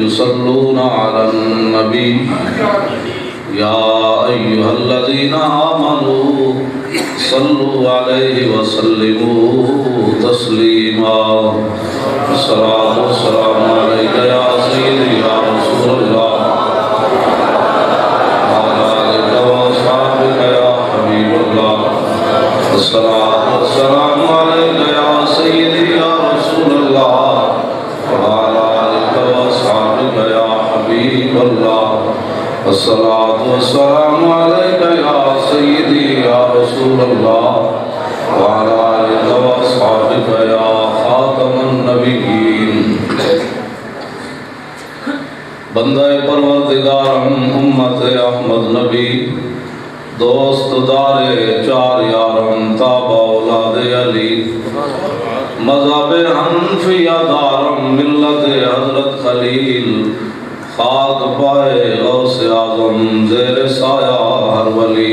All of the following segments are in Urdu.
يصلون على النبي يا أيها الذين آمنوا صلوا عليه وسلموا تسليما الصلاة والسلام عليك يا سيدي يا رسول الله وعلى آلك وأصحابك يا حبيب الله الصلاة والسلام عليك يا سيدي يا رسول الله وعلى آلك وأصحابك يا حبيب الله الصلاة والسلام عليك يا سيدي يا رسول الله وعلى آلك وأصحابك يا خاتم النبيين بندہ پروردگارم امت احمد نبی دوست دار چار یارم تابع اولاد علی مذہب حنفیہ دارم ملت حضرت خلیل خاک پائے غوث اعظم زیر سایہ ہر ولی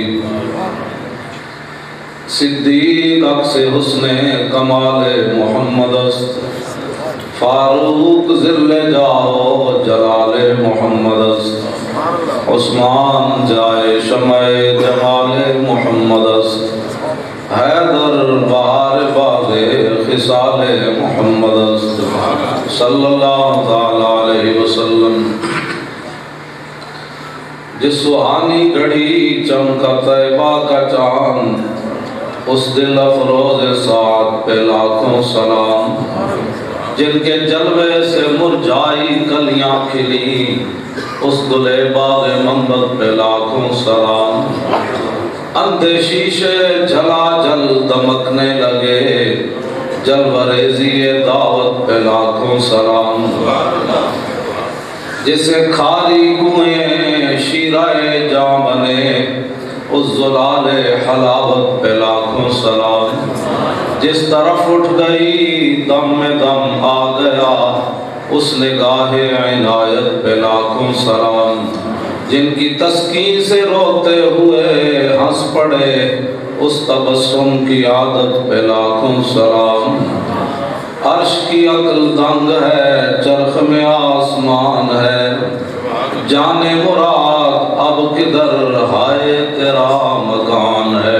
صدیق عکس حسن کمال محمد است فاروق ذل جاہ جلال محمد است عثمان جائے شمع جمال محمد است حیدر بہار باغ خصال محمد است صلی اللہ تعالی علیہ وسلم جس سہانی گھڑی چمکا طیبہ کا چاند اس دل افروز سعد پہ لاکھوں سلام جن کے جلوے سے مرجائی کلیاں کھلی اس گلے باغ منبت پہ لاکھوں سلام اندھے شیشے جھلا جل دمکنے لگے جلوریزی دعوت پہ لاکھوں سلام جسے کھاری کنویں شیرہ جاں بنے اس زلال حلاوت پہ لاکھوں سلام جس طرف اٹھ گئی دم میں دم آ گیا اس نگاہ عنایت پہ لاکھوں سلام جن کی تسکین سے روتے ہوئے ہنس پڑے اس تبسم کی عادت پہ لاکھوں سلام عرش کی عقل دنگ ہے چرخ میں آسمان ہے جانے مراد اب کدھر ہائے تیرا مکان ہے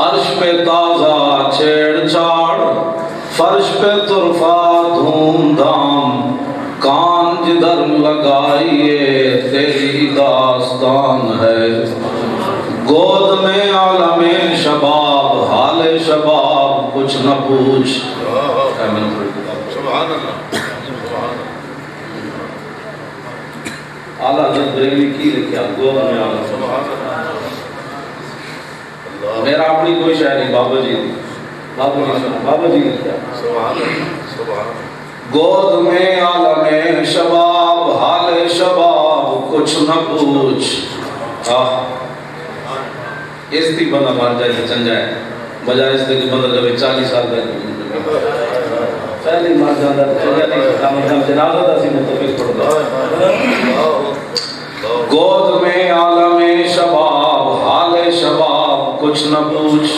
عرش پہ تازہ چھیڑ چھاڑ فرش پہ طرفہ دھوم دھام کان جدھر لگائیے تیری داستان ہے گود میں عالم شباب حال شباب کچھ نہ پوچھ سبحان اللہ اعلیٰ حضرت بریلوی کی لکھیا گود میں عالم میرا اپنی کوئی شاعری بابا جی لکھیا گود میں عالم شباب حال شباب کچھ نہ پوچھ اس تھی بندہ مار جائے تو چن جائے بجائے اس سے کہ بندہ جب 40 سال کا پہلے مار جاندہ تو چن جائے نہیں جنازہ دا سی متفق پڑھتا گود میں عالم شباب حال شباب کچھ نہ پوچھ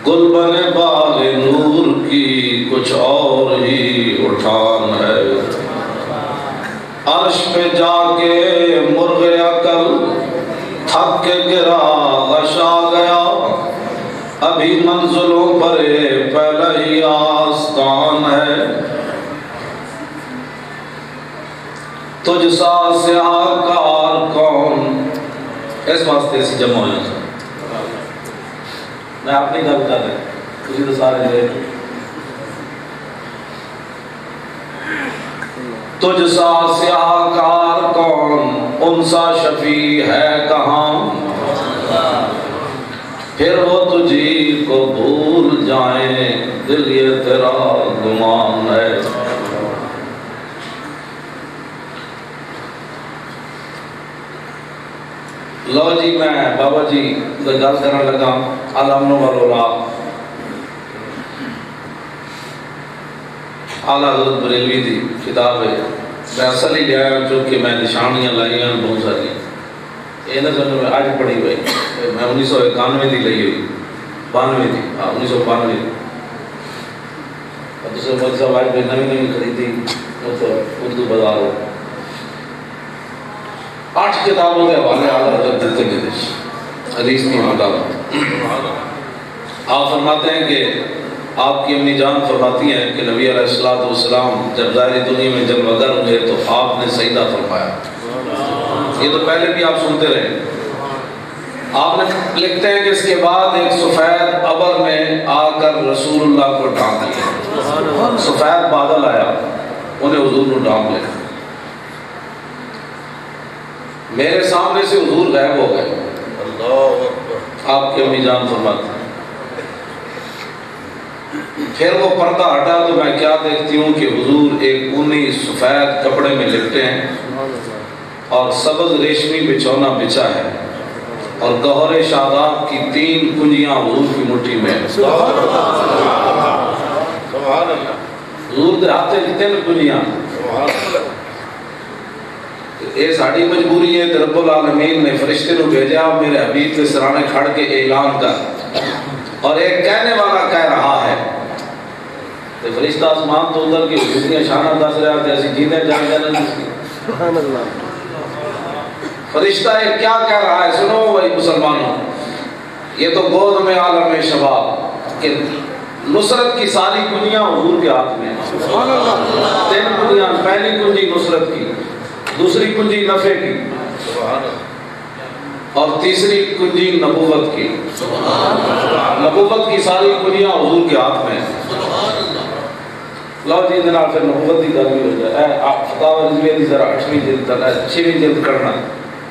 گلبن باغ نور کی کچھ اور ہی اٹھان ہے عرش پہ جا کے مرغ عقل تھک کے گرا غشا گیا ابھی منزلوں پر پہلا ہی آستان ہے تجھ سا سیاہ کار کون اس واسطے اسی جمع ہو جاتا میں اپنی گل کر رہا اسی تو سارے لے تجھ سا سیاہ کار کون ان سا شفیع ہے کہاں پھر وہ تجھی کو بھول جائیں دل یہ تیرا گمان ہے لو جی میں بابا جی گل کرنے لگا علامہ والا اعلیٰ حضرت بریلوی دی کتاب ہے میں اصل ہی لیا چونکہ میں نشانیاں لائی ہیں بہت ساری یہ نہ سمجھ میں آج پڑھی ہوئی میں 1991 دی لئی ہوئی 92 دی 1992 اور دوسرے مول صاحب آج بھی نئی نئی خریدی اردو بازار ہو 8 کتابوں کے حوالے اعلیٰ حضرت دیتے گئے حدیث کی مطابق آپ فرماتے ہیں کہ آپ کی امی جان فرماتی ہیں کہ نبی علیہ السلام جب ظاہری دنیا میں جلوہ گر ہوئے تو آپ نے سجدہ فرمایا. یہ تو پہلے بھی آپ سنتے رہے. آپ نے لکھتے ہیں کہ اس کے بعد ایک سفید ابر نے آ کر رسول اللہ کو ڈھانپ لیا. سفید بادل آیا انہیں حضور نے ڈھانپ لیا. میرے سامنے سے حضور غائب ہو گئے. آپ کی امی جان فرماتے ہیں پھر وہ پردہ ہٹا تو میں کیا دیکھتی ہوں کہ حضور ایک اونی سفید کپڑے میں لپٹے ہیں اور سبز ریشمی بچھونا بچھا ہے اور گوہر شاداب کی 3 کنجیاں حضور کی مٹھی میں ہیں. حضور دے ہاتھ کی 3 کنجیاں. یہ ساری مجبوری ہے. رب العالمین نے فرشتے کو بھیجا میرے حبیب کے سرانے کھڑ کے اعلان کر اور ایک کہنے والا کہہ رہا ہے. فرشتہ آسمان تو ادھر کی دنیا شانہ دس رہا تھا ایسی جینے جان جانا جس کی. فرشتہ ایک کیا کہہ رہا ہے سنو بھائی مسلمانوں. یہ تو گود میں عالم شباب کہ نصرت کی ساری کنجیاں حضور کے ہاتھ میں. 3 کنجیاں. پہلی کنجی نصرت کی, دوسری کنجی نفع کی اور تیسری کنجی نبوت کی. نبوت کی ساری کنجیاں حضور کے ہاتھ میں. لو جی جناب پھر نبوت کی گل بھی ہو جائے. آپ فتاوی رضویہ دی ذرا 8ویں جلد تک 6ویں جلد کرنا.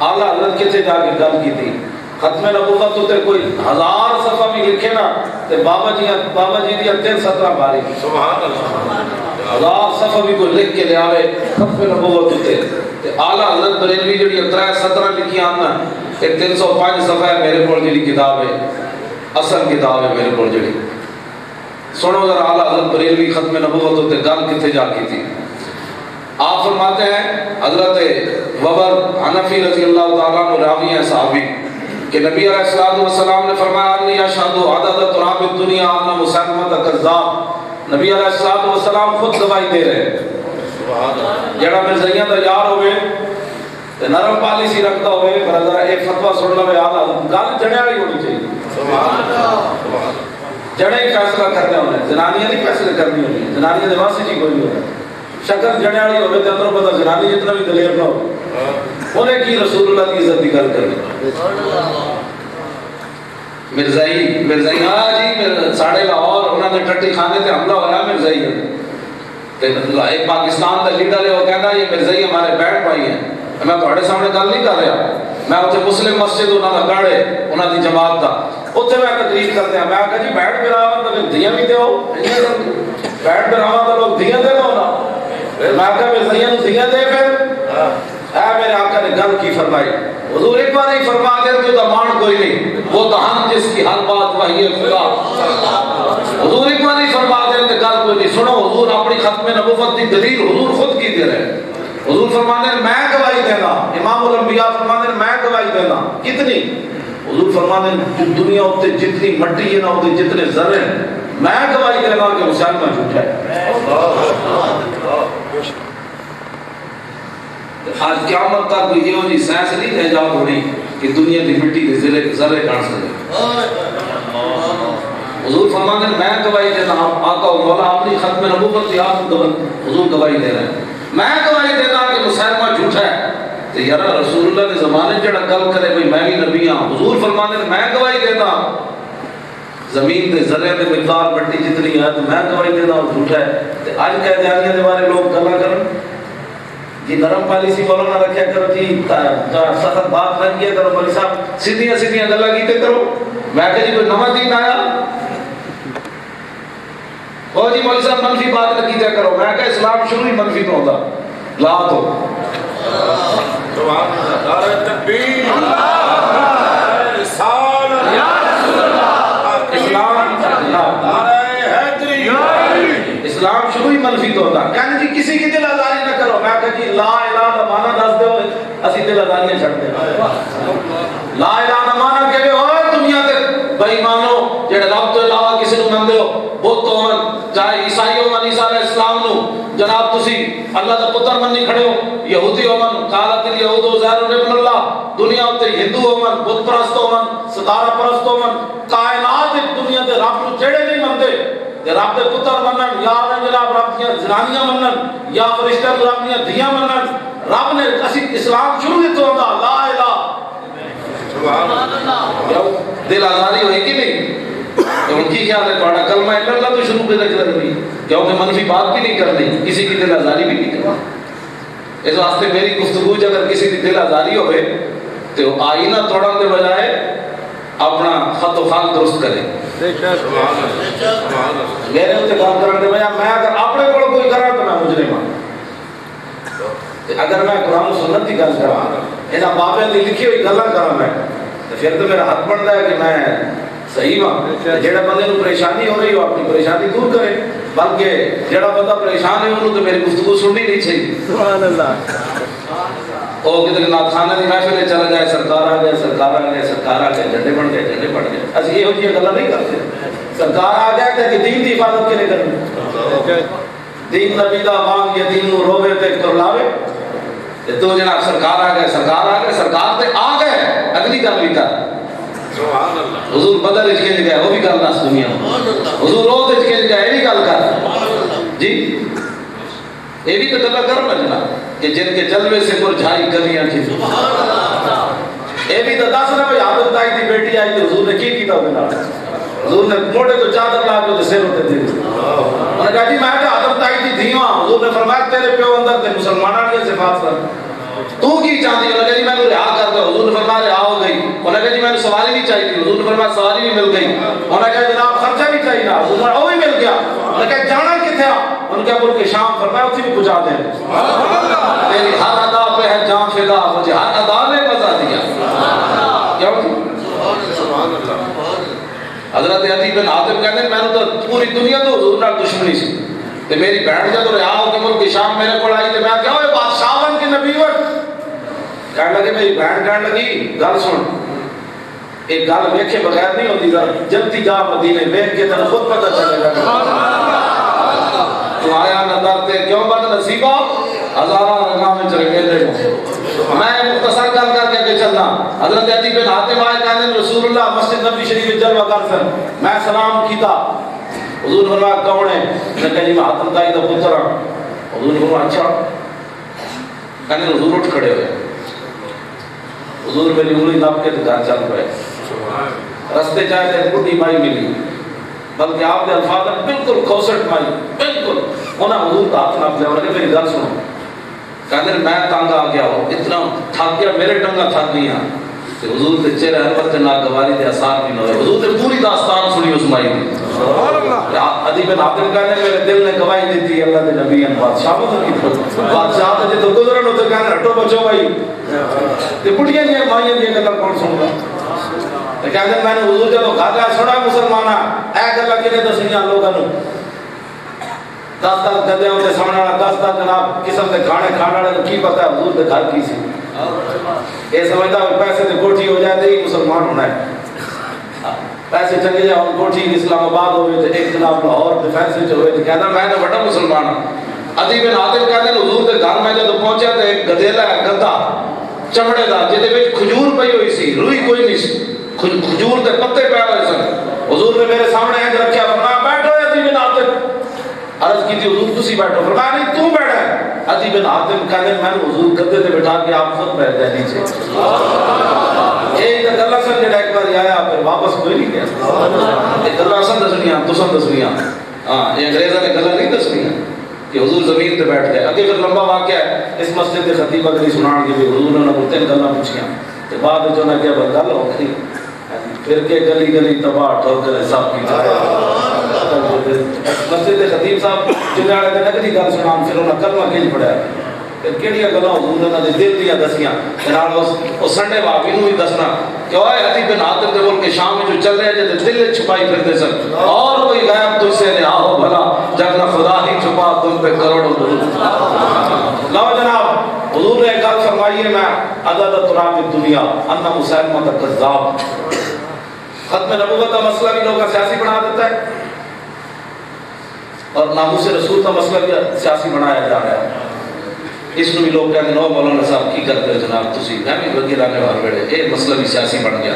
اعلیٰ حضرت کتنے جا کے گل کی تھی ختم نبوت تو کوئی 1000 صفحہ بھی لکھے نا تے بابا جی دی 3 سطرہ باری. سبحان اللہ. 1000 صفحہ بھی کوئی لکھ کے لے آوے ختم نبوت تے اعلیٰ حضرت بریلوی جڑی 3 سطرہ لکھی آنا ایک 305 صفحہ ہے میرے کو جڑی کتاب ہے اصل کتاب ہے میرے کو جڑی. سنو ذرا اعلیٰ حضرت بریلوی ختم نبوت تے گل کتنے جا کی تھی. آپ فرماتے ہیں حضرت وبر حنفی رضی اللہ تعالیٰ عنہ راوی ہیں صحابی کہ نبی علیہ السلام نے فرمایا انی اشہد عدد تراب الدنیا ان مسلمہ کذاب. نبی علیہ السلام خود گواہی دے رہے ہیں جڑا مرزائیاں دا یار ہوئے تے نرم پالیسی رکھتا ہوئے پر اگر ایک فتویٰ سن لو یاد گل جڑے والی ہونی چاہیے. جڑے ہی فیصلہ کرنے ہونے زنانیاں نہیں فیصلے کرنی ہونی. زنانیاں دے واسطے جی کوئی نہیں ہوتا. شکل جڑے والی ہوئے تے اندر پتہ زنانی جتنا بھی دلیر نہ ہو انہیں کی رسول اللہ کی عزت کی گل کرنی. مرزائی ہاں جی ساڑھے لاہور انہوں نے ٹٹی خانے تے حملہ ہوا مرزائی ایک پاکستان کا لیڈر ہے وہ کہنا یہ مرزائی ہمارے بیٹھ پائی ہیں. میں تھوڑے سامنے گل نہیں کر رہا. میں اتنے مسلم مسجد انہوں کا گڑھ ہے انہوں کی جماعت کا اتنے میں تقریر کرتے ہیں. میں کہا جی بیٹھ براوا تو دیاں بھی دو بیٹھ براوا تو لوگ دیاں دے دو نا. میں کہا مرزائیاں دیاں دے پھر اے میرے آقا نے گل کی فرمائی. حضور ایک بار نہیں فرما دے تو دمان کوئی نہیں وہ دہن جس کی ہر بات وحی خدا. حضور ایک بار نہیں فرما دے تو گل کوئی نہیں. سنو حضور اپنی ختم نبوت کی دلیل حضور خود کی دے رہے. حضور فرماتے ہیں میں گواہی دینا. امام الانبیاء فرماتے ہیں میں گواہی دینا. کتنی؟ حضور فرماتے ہیں دنیا ہوتے جتنی مٹی ہے نا ہوتے جتنے ذرے میں گواہی دینا کہ مسلمہ جھوٹا ہے. آج قیامت تک کوئی یہ جی سائنس نہیں ایجاد ہونی کہ دنیا کی مٹی کے ذرے گھڑ سکے. حضور فرماتے ہیں میں گواہی دینا. آقا و مولا اپنی ختم نبوت کی آپ حضور گواہی دے رہے ہیں. میں گواہی دینا کہ مسلمہ جھوٹا ہے. تو یار رسول اللہ کے زمانے جڑا گل کرے بھئی میں بھی نبی ہاں. حضور فرماتے ہیں میں گواہی دینا زمین دے ذرے دے مقدار مٹی جتنی ہے تو میں گواہی دینا اور جھوٹا ہے. تو آج قیدیانیاں دے بارے لوگ گلا کرن جی نرم پالیسی بولو نہ رکھیا کرو جی سخت بات نہ کیا کرو. مولوی صاحب سیدھیاں گلا کیتے کرو. میں کہ جی کوئی نواں دین آیا او جی مولوی صاحب منفی بات نہ کیتے کرو. میں کہ اسلام شروع ہی منفی تو ہوتا لا تو سبحان اللہ نعرہ تکبیر رسالت یا رسول اللہ اسلام اسلام شروع ہی منفی تو ہوتا. کہنے جی کسی کی دل آزاری نہ کرو. میں کہا جی لا الہ الا مانا دس دے ہوئے اسی دل آزاریاں چھڑ دے. لا الہ الا مانا کہ ہوئے دنیا تے بے ایمانو جڑے رب تو علاوہ کسی نو مندے ہو بت ہون چاہے عیسائی ہون عیسیٰ علیہ السلام نو جناب تسی اللہ دا پتر منی کھڑے ہو، یہودی ہون قالت الیہود عزیر ابن اللہ، دنیا تے ہندو ہون بت پرست ہون ستارہ پرست ہون کائنات دنیا دے رب نو جڑے نہیں مندے تے رب دے پتر منن یا جناب رب دیاں زنانیاں منن یا فرشتے رب دیاں دھیاں منن، رب نے اسی اسلام شروع کیتا ہوندا لا الہ سبحان اللہ، دل آزاری ہوئی کہ نہیں؟ ان کی خیال ہے بڑا کلمہ اللہ تو شروع پہ رکھ رہی کیونکہ منفی بات بھی نہیں کرنی، کسی کی دل آزاری بھی نہیں کرنی۔ اس واسطے میری گفتگو اگر کسی کی دل آزاری ہوئے تو آئینہ توڑن کے بجائے اپنا خط و خال درست کرے۔ میرے ہوتے کام کرنے کے بجائے میں اگر اپنے کو کوئی کرا تو میں مجرم ہوں، اگر میں قرآن و سنت کی گل کرا ایسا بابے نے لکھی ہوئی گلاں کرا میں تو پھر تو میرا حق بنتا ہے کہ میں صحیح ہوں۔ جڑا بندے کو پریشانی ہو رہی ہو اپنی پریشانی دور کرے، بلکہ جڑا بندہ پریشان ہے انہوں تو میری گفتگو سننی نہیں چاہیے۔ سبحان اللہ۔ وہ کدھر نات خانے کی محفل چلا جائے سرکار آ گئے سرکار آ گئے سرکار آ گئے جھنڈے بن گئے جھنڈے بن گئے، اسی یہ ہوتی گلا نہیں کرتے۔ سرکار آ گئے کہ دین کی حفاظت کے لیے کرنی، دین نبی دا وان یا دین نو روے تے کرلاوے تو جناب سرکار آ گئے سرکار آ گئے سرکار تے آ گئے اگلی گل بھی کر حضور بدل اچ کے گئے وہ بھی گل دس دنیا حضور روز اچ کے گئے یہ بھی گل کر جی یہ بھی تو گلا کر بجنا کہ جن کے جلوے سے مرجھائی کلیاں تھی یہ بھی تو دس نہ بھائی عادت آئی تھی بیٹی آئی تھی حضور نے کی کیتا ہوگا حضور نے موڑے تو چادر لا کے سر ہوتے تھے انہوں نے کہا جی میں کہ عادت آئی تھی دھیواں حضور نے فرمایا تیرے پیو اندر تھے مسلمانوں کے صفات سر تو کی چاہتی انہوں نے کہا جی میں نے رہا کر دو حضور نے فرمایا رہا ہو گئی انہوں نے کہا جی میں نے سواری نہیں چاہیے تھی حضور نے فرمایا سواری بھی مل گئی انہوں نے کہا جناب خرچہ بھی چاہیے نا حضور نے وہ بھی مل گیا انہوں نے کہا جانا کتنے ان کے ملک کے شام فرمایا اسی بھی پہنچا دیں تیری ہر ادا پہ ہے جان فدا مجھے ہر ادا نے مزہ دیا کیا سبحان اللہ حضرت عدی بن حاتم کہتے ہیں میں نے تو پوری دنیا تو حضور نال دشمنی سی تے میری بہن جب رہا ہو کے ملک شام میرے کو آئی تے میں کہا اوے بادشاہ بن کے نبی ور کہنے لگے میری بہن کہنے لگی گل سن ایک گل ویکھے بغیر نہیں ہوتی گل جلدی جا مدینے ویکھ کے تن خود پتہ چلے گا تو آیا نظر تے کیوں بد نصیبہ ہزاراں رنگاں وچ رنگے دے میں مختصر گل کر کے چلنا حضرت عدی بن حاتم آئے کہنے رسول اللہ مسجد نبی شریف جلوہ کر سن میں سلام کیتا حضور نے فرمایا کون ہے میں کہا جی میں حاتم تائی دا پتر ہوں حضور نے فرمایا اچھا کہنے حضور اٹھ کھڑے ہوئے حضور میری انگلی نپ کے گھر چل پائے رستے جائے تے بڈھی مائی ملی بلکہ آپ کے الفاظ بالکل کھوسٹ مائی بالکل انہاں حضور کا ہاتھ نپ لیا انہوں نے میری گل سنو کہنے میں تانگ آ گیا ہو اتنا تھک گیا میرے ٹنگا تھک گئی ہیں کہ حضور کے چہرے حرمت کے ناگواری کے اثار بھی نہ ہوئے حضور نے پوری داستان سنی اس مائی دی عدی بن حاتم کہنے میرے دل نے گواہی دی تھی اللہ کے نبی ان بادشاہ تو کی بادشاہ تو جے تو گزرن ہو تو کہنے ہٹو بچو بھائی تے بڑھیاں دی مائیاں دی گلاں کون سن گا تے کہندے میں نے حضور جدوں گھر آ سنا مسلماناں اے گلاں کنے دسیاں لوکاں نوں 10 گدے ہوتے سامنے والا 10 جناب قسم کے کھانے کھانے والے کو کی پتہ ہے حضور کے گھر کی سی یہ سمجھتا ہے پیسے سے کوٹھی ہو جاتے ہی مسلمان ہونا ہے پیسے چلے جائے ہم کوٹھی اسلام آباد ہوئے تھے ایک جناب لاہور ڈیفینس ہوئے تھے کہتا میں تو بڑا مسلمان ہوں عدی بن حاتم کہتے ہیں حضور کے گھر میں جب پہنچا تو ایک گدیلا ہے گدا چمڑے دا جہدے وچ کھجور پئی ہوئی سی روئی کوئی نہیں سی کھجور کے پتے پے ہوئے سن حضور نے میرے سامنے اینج رکھیا فرمایا بیٹھو عدی بن حاتم عرض کی تھی حضور تسی بیٹھو فرمایا نہیں تو بیٹھا ہے عدی بن حاتم کہنے میں نے حضور گدے تے بٹھا کے آپ خود بیٹھ جائے نیچے ایک گلا سن جڑا ایک بار آیا پھر واپس کوئی نہیں گیا ایک گلا سن دسنیاں تسن دسنیاں ہاں یہ انگریزاں نے گلا نہیں دسنیاں کہ حضور زمین تے بیٹھ گئے اگے پھر لمبا واقعہ ہے اس مسجد کے خطیب اگلی سنان کے بھی حضور نے انہوں 3 گلاں پوچھیاں تے بعد وچ انہاں کہا بس گل ہو گئی پھر کے گلی گلی تباہ ٹھوکر سب کی مسجد کے خطیب صاحب جڑے والے دن اگلی گل سنان پھر انہاں کلمہ کیج پڑھیا کیڑی گلاں حضور نے انہاں دے دل دیاں دسیاں نال اس سنڈے بابی نوں بھی دسنا کہ اوے عدی بن حاتم دے ملک شام میں جو چل رہے جے دل چھپائی پھرتے سن اور کوئی غیب تجھ سے نہ ہو بھلا جب نہ خدا ہی چھپا تم پہ کروڑوں درود لو جناب حضور نے کل فرمائی ہے میں عدد تراب دنیا ان مسلمہ کذاب ختم نبوت کا مسئلہ بھی لوگوں کا سیاسی بنا دیتا ہے اور ناموس رسول کا مسئلہ بھی سیاسی بنایا جا رہا ہے. اس کو بھی لوگ کہتے ہیں نو مولانا صاحب کی کرتے ہو جناب تسی میں بھی لگے رہنے والے بڑے یہ مسئلہ بھی سیاسی بن گیا.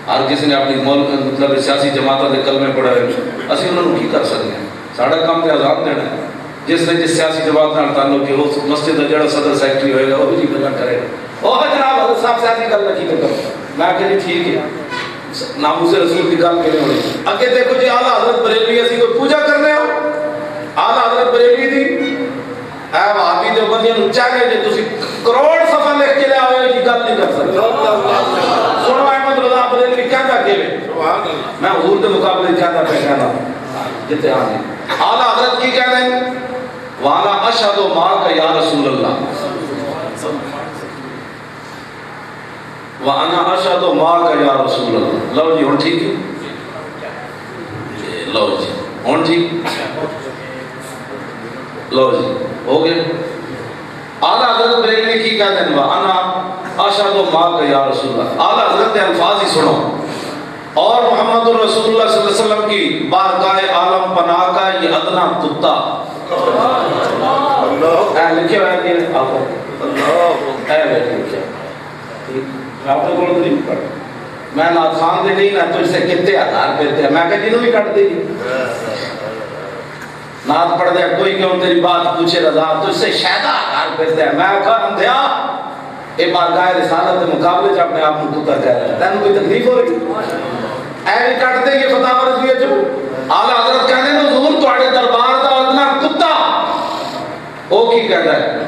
ہر کسی نے اپنی مطلب سیاسی جماعتوں کے کلمے پڑھے اسی انہوں نے کی کر سکتے ہیں. ساڑھا کام پہ آزاد دینا ہے. جس نے جس سیاسی جماعت نال تعلق ہے وہ مسجد کا جڑا صدر سیکٹری ہوئے گا وہ بھی جی بنا کرے گا. وہ جناب حضرت صاحب سیاسی گل نہ کی کرو. میں کہ جی ٹھیک ہے ناموس رسول کی گل کے ہوئی. اگے دیکھو جی اعلیٰ حضرت بریلوی اسی کوئی پوجا کرنے ہو. اعلیٰ حضرت بریلوی دی اے وہابی جو بندیاں نوں چاہے جے تسی کروڑ صفحہ لکھ کے لے آوے جی گل نہیں کر سکتے. سنو احمد رضا بریلوی کہندا کہ میں حضور کے مقابلے کہندا پہ کہنا جتے ہاں جی اعلیٰ حضرت کی کہہ رہے ہیں وانا اشہد معک یا رسول اللہ وانا اشہد معک یا رسول اللہ. لو جی ہن ٹھیک ہے لو جی ہن ٹھیک لو جی ہو گئے. اعلیٰ حضرت بریلوی کی کہتے ہیں وانا اشہد معک یا رسول اللہ. اعلیٰ حضرت کے الفاظ ہی سنو. اور محمد الرسول اللہ صلی اللہ علیہ وسلم کی بارگاہ عالم پناہ کا یہ ادنا کتا لکھے ہوئے کہ آپ آپ نے بولو نہیں پڑھ میں نات خان دے نہیں نہ تجھ سے کتے ہزار پھرتے ہیں. میں کہا جنہوں بھی کٹ دے گی نات پڑھ دے کوئی کیوں تیری بات پوچھے رضا تجھ سے شہدہ ہزار پھرتے ہیں. میں کہا اندھیا یہ بارگاہ رسالت کے مقابلے سے اپنے آپ کو کتا کہہ رہا ہے. تینوں کوئی تکلیف ہو رہی اے کٹ دے یہ فتح رضویہ جو اعلیٰ حضرت کہتے ہیں حضور تواڈے دربار دا ادنا کتا او کی کہتا ہے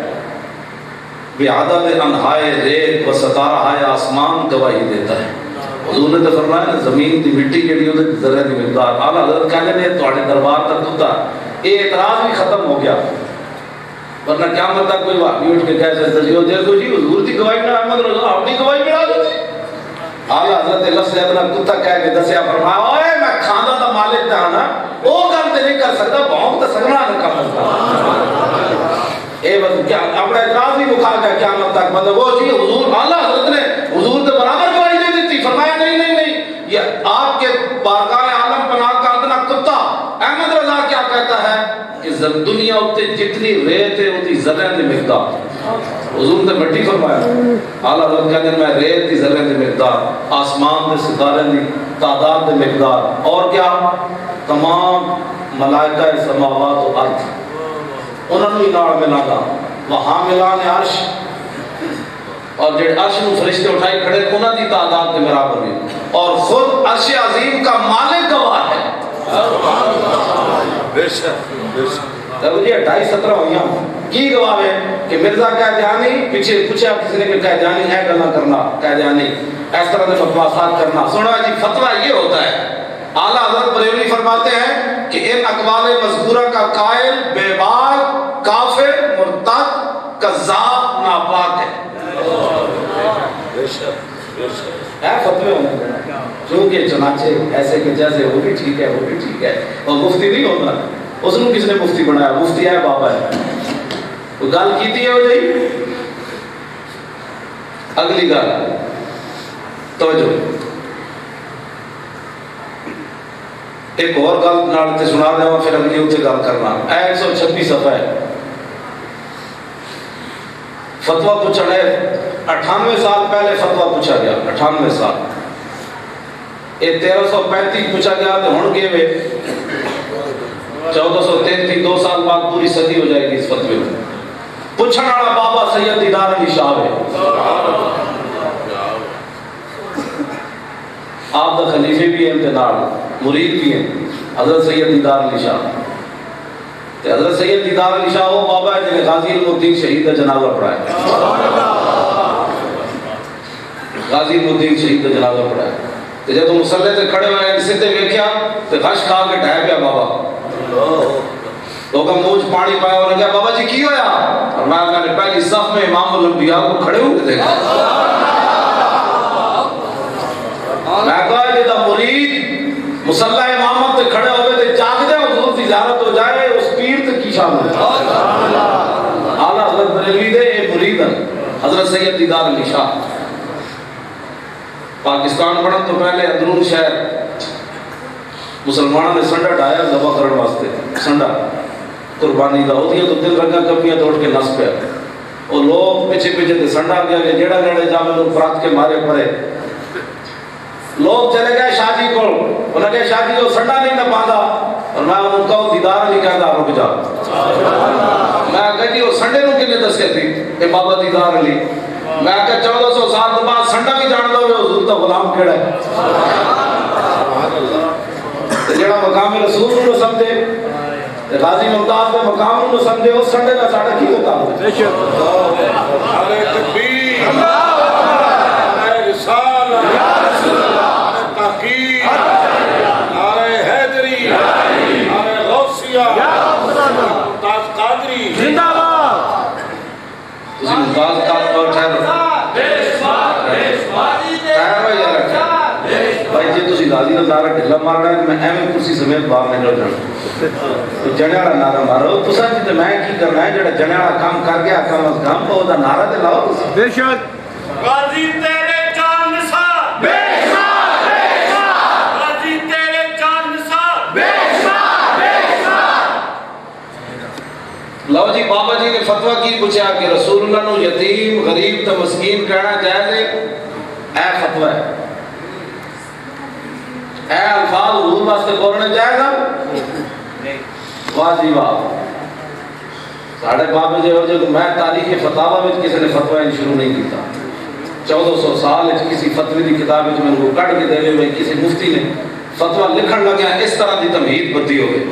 بعدد انہائے ریت و ستارہائے آسمان گواہی دیتا ہے. حضور نے تو فرمایا نا زمین دی مٹی کے لیے ذرے دی مقدار. اعلیٰ حضرت کہتے ہیں تواڈے دربار دا کتا. یہ اعتراض بھی ختم ہو گیا ورنہ قیامت تک کوئی وہابی اٹھ کے کہہ سکتا جی دیکھو جی حضور کی گواہی میں احمد رضا اپنی گواہی میں ڈال دیتے. اعلیٰ حضرت لفظ ادنا کتا کہہ کے دسیا فرمایا اوے میں کھانا دا مالک تے ہاں نا او گل تے نہیں کر سکتا بھونک تے سگنا نہ کر سکتا. اے بس کیا اپنا اعتراض بھی مکھا گیا قیامت تک مطلب وہ جی حضور اعلیٰ حضرت نے حضور کے برابر گواہی دے دیتی. فرمایا نہیں نہیں نہیں یہ آپ کے بارگاہ عالم پناہ کا ادنا کتا. احمد رضا کیا کہتا ہے کہ دنیا اتنے جتنی ریت ہے اتنی ذرے دی مقدار. حضور نے مٹی فرمایا. اعلیٰ حضرت کہتے ہیں میں ریت دی ذرے دی مقدار آسمان دے ستارے دی تعداد دی مقدار اور کیا تمام ملائکہ سماوات و ارض انہوں نے نال ملا گا وہاں ملان عرش اور جڑے عرش نو فرشتے اٹھائی کھڑے انہوں دی تعداد کے برابر بھی اور خود عرش عظیم کا مالک گواہ ہے. بے شک بے شک جی 28-17 ہوئیاں کی گواہ ہے کہ مرزا قائدیانی پیچھے پوچھا کسی نے کہ قائدیانی ہے گلا کرنا قائدیانی اس طرح کے بکواسات کرنا. سنو جی فتویٰ یہ ہوتا ہے. اعلیٰ حضرت بریلوی فرماتے ہیں کہ ان اقوال مذکورہ کا قائل بے باک کافر مرتد کذاب ناپاک ہے. ہے فتوے ہونے کیونکہ چنانچہ ایسے کہ جیسے وہ بھی ٹھیک ہے وہ بھی ٹھیک ہے اور مفتی نہیں ہوتا. اس نے کس نے مفتی بنایا مفتی ہے بابا ہے وہ گل کیتی ہے ہو جائی. اگلی گل توجہ ایک اور گل نال تے سنا دے پھر اگلی اتنے گل کرنا. 126 صفحہ ہے فتویٰ پوچھنا ہے. 98 سال پہلے فتویٰ پوچھا گیا 98 سال یہ 1335 پوچھا گیا تو ہن گئے وے 1433 2 سال بعد پوری صدی ہو جائے گی اس فتوے میں. پوچھنے والا بابا سید دیدار علی شاہ ہے. آپ دا خلیفے بھی ہیں انتظار مرید بھی ہیں حضرت سید دیدار علی شاہ. حضرت سید دیدار علی شاہ وہ بابا ہے جنہیں غازی علم الدین شہید کا جنازہ پڑھایا. غازی علم الدین شہید کا جنازہ پڑھایا. جب تو مسلح سے کھڑے ہوئے سدھے ویکھیا تو غش کھا کے ڈھائے پیا بابا. لوگوں موج پانی پایا اور کہا بابا جی کی ہویا؟ اور میں نے پہلی صف میں امام الانبیاء کو کھڑے ہوئے دیکھا. میں کہا جدا مرید مسلح امامت سے کھڑے ہوئے تھے جاگ دے حضور کی زیارت ہو جائے اس پیر تک کی شامل ہے. اعلیٰ حضرت بریلوی دے یہ مرید ہے حضرت سید دیدار علی شاہ. پاکستان بڑھن تو پہلے اندرون شہر مسلمانوں نے سنڈا ڈایا ذبح کرنے واسطے. سنڈا قربانی دا وہ تو دل رنگا کپیاں توڑ کے نس پیا وہ لوگ پیچھے پیچھے تے سنڈا گیا کہ جیڑا نیڑے جاوے لوگ پرات کے مارے پڑے لوگ چلے گئے شادی کو انہوں نے شادی کو سنڈا نہیں نہ پاندا اور میں انہوں کو دیدار نہیں کہتا رک جا میں کہا جی وہ سنڈے نو کنے دسے تھی اے بابا دیدار علی میں کہا 1400 سال تو بعد سنڈا بھی جان دو حضور دا غلام کیڑا ہے جڑا مقام رسول نو سمجھے غازی ممتاز کے مقام نو سمجھے اس سنڈے کا ساڈا کی مقام ہے نعرہ تکبیر نعرہ رسالہ نعرہ تحقیق نعرہ حیدری نعرہ غوثیہ ممتاز قادری زندہ باد تسی ممتاز قادری اور ٹھہر بھائی جی تسی غازی دا نعرہ ڈھلا مارنا ہے میں ایویں کرسی سمیت باہر نکل جانا جنے والا نعرہ مارو تساں جی تے میں کی کرنا ہے جڑا جنے والا کام کر گیا کم از کم او دا نعرہ تے لاؤ تسی بے شک غازی تیرے جان نثار بے شک بے شک غازی تیرے جان نثار بے شک بے شک لو جی بابا جی نے فتویٰ کی پوچھا کہ رسول اللہ نو یتیم غریب تے مسکین کہنا جائز ہے اے فتویٰ ہے اے الفاظ حضور واسطے بولنے جائز ہے واہ جی واہ ساڑھے بابے جی اور جو میں تاریخ فتاوہ میں کسی نے فتویٰ شروع نہیں کیتا 1400 سال کسی فتوی دی کتاب میں میں کو کٹ کے دے لے میں کسی مفتی نے فتویٰ لکھن لگیا اس طرح دی تمہید بدی ہو گئی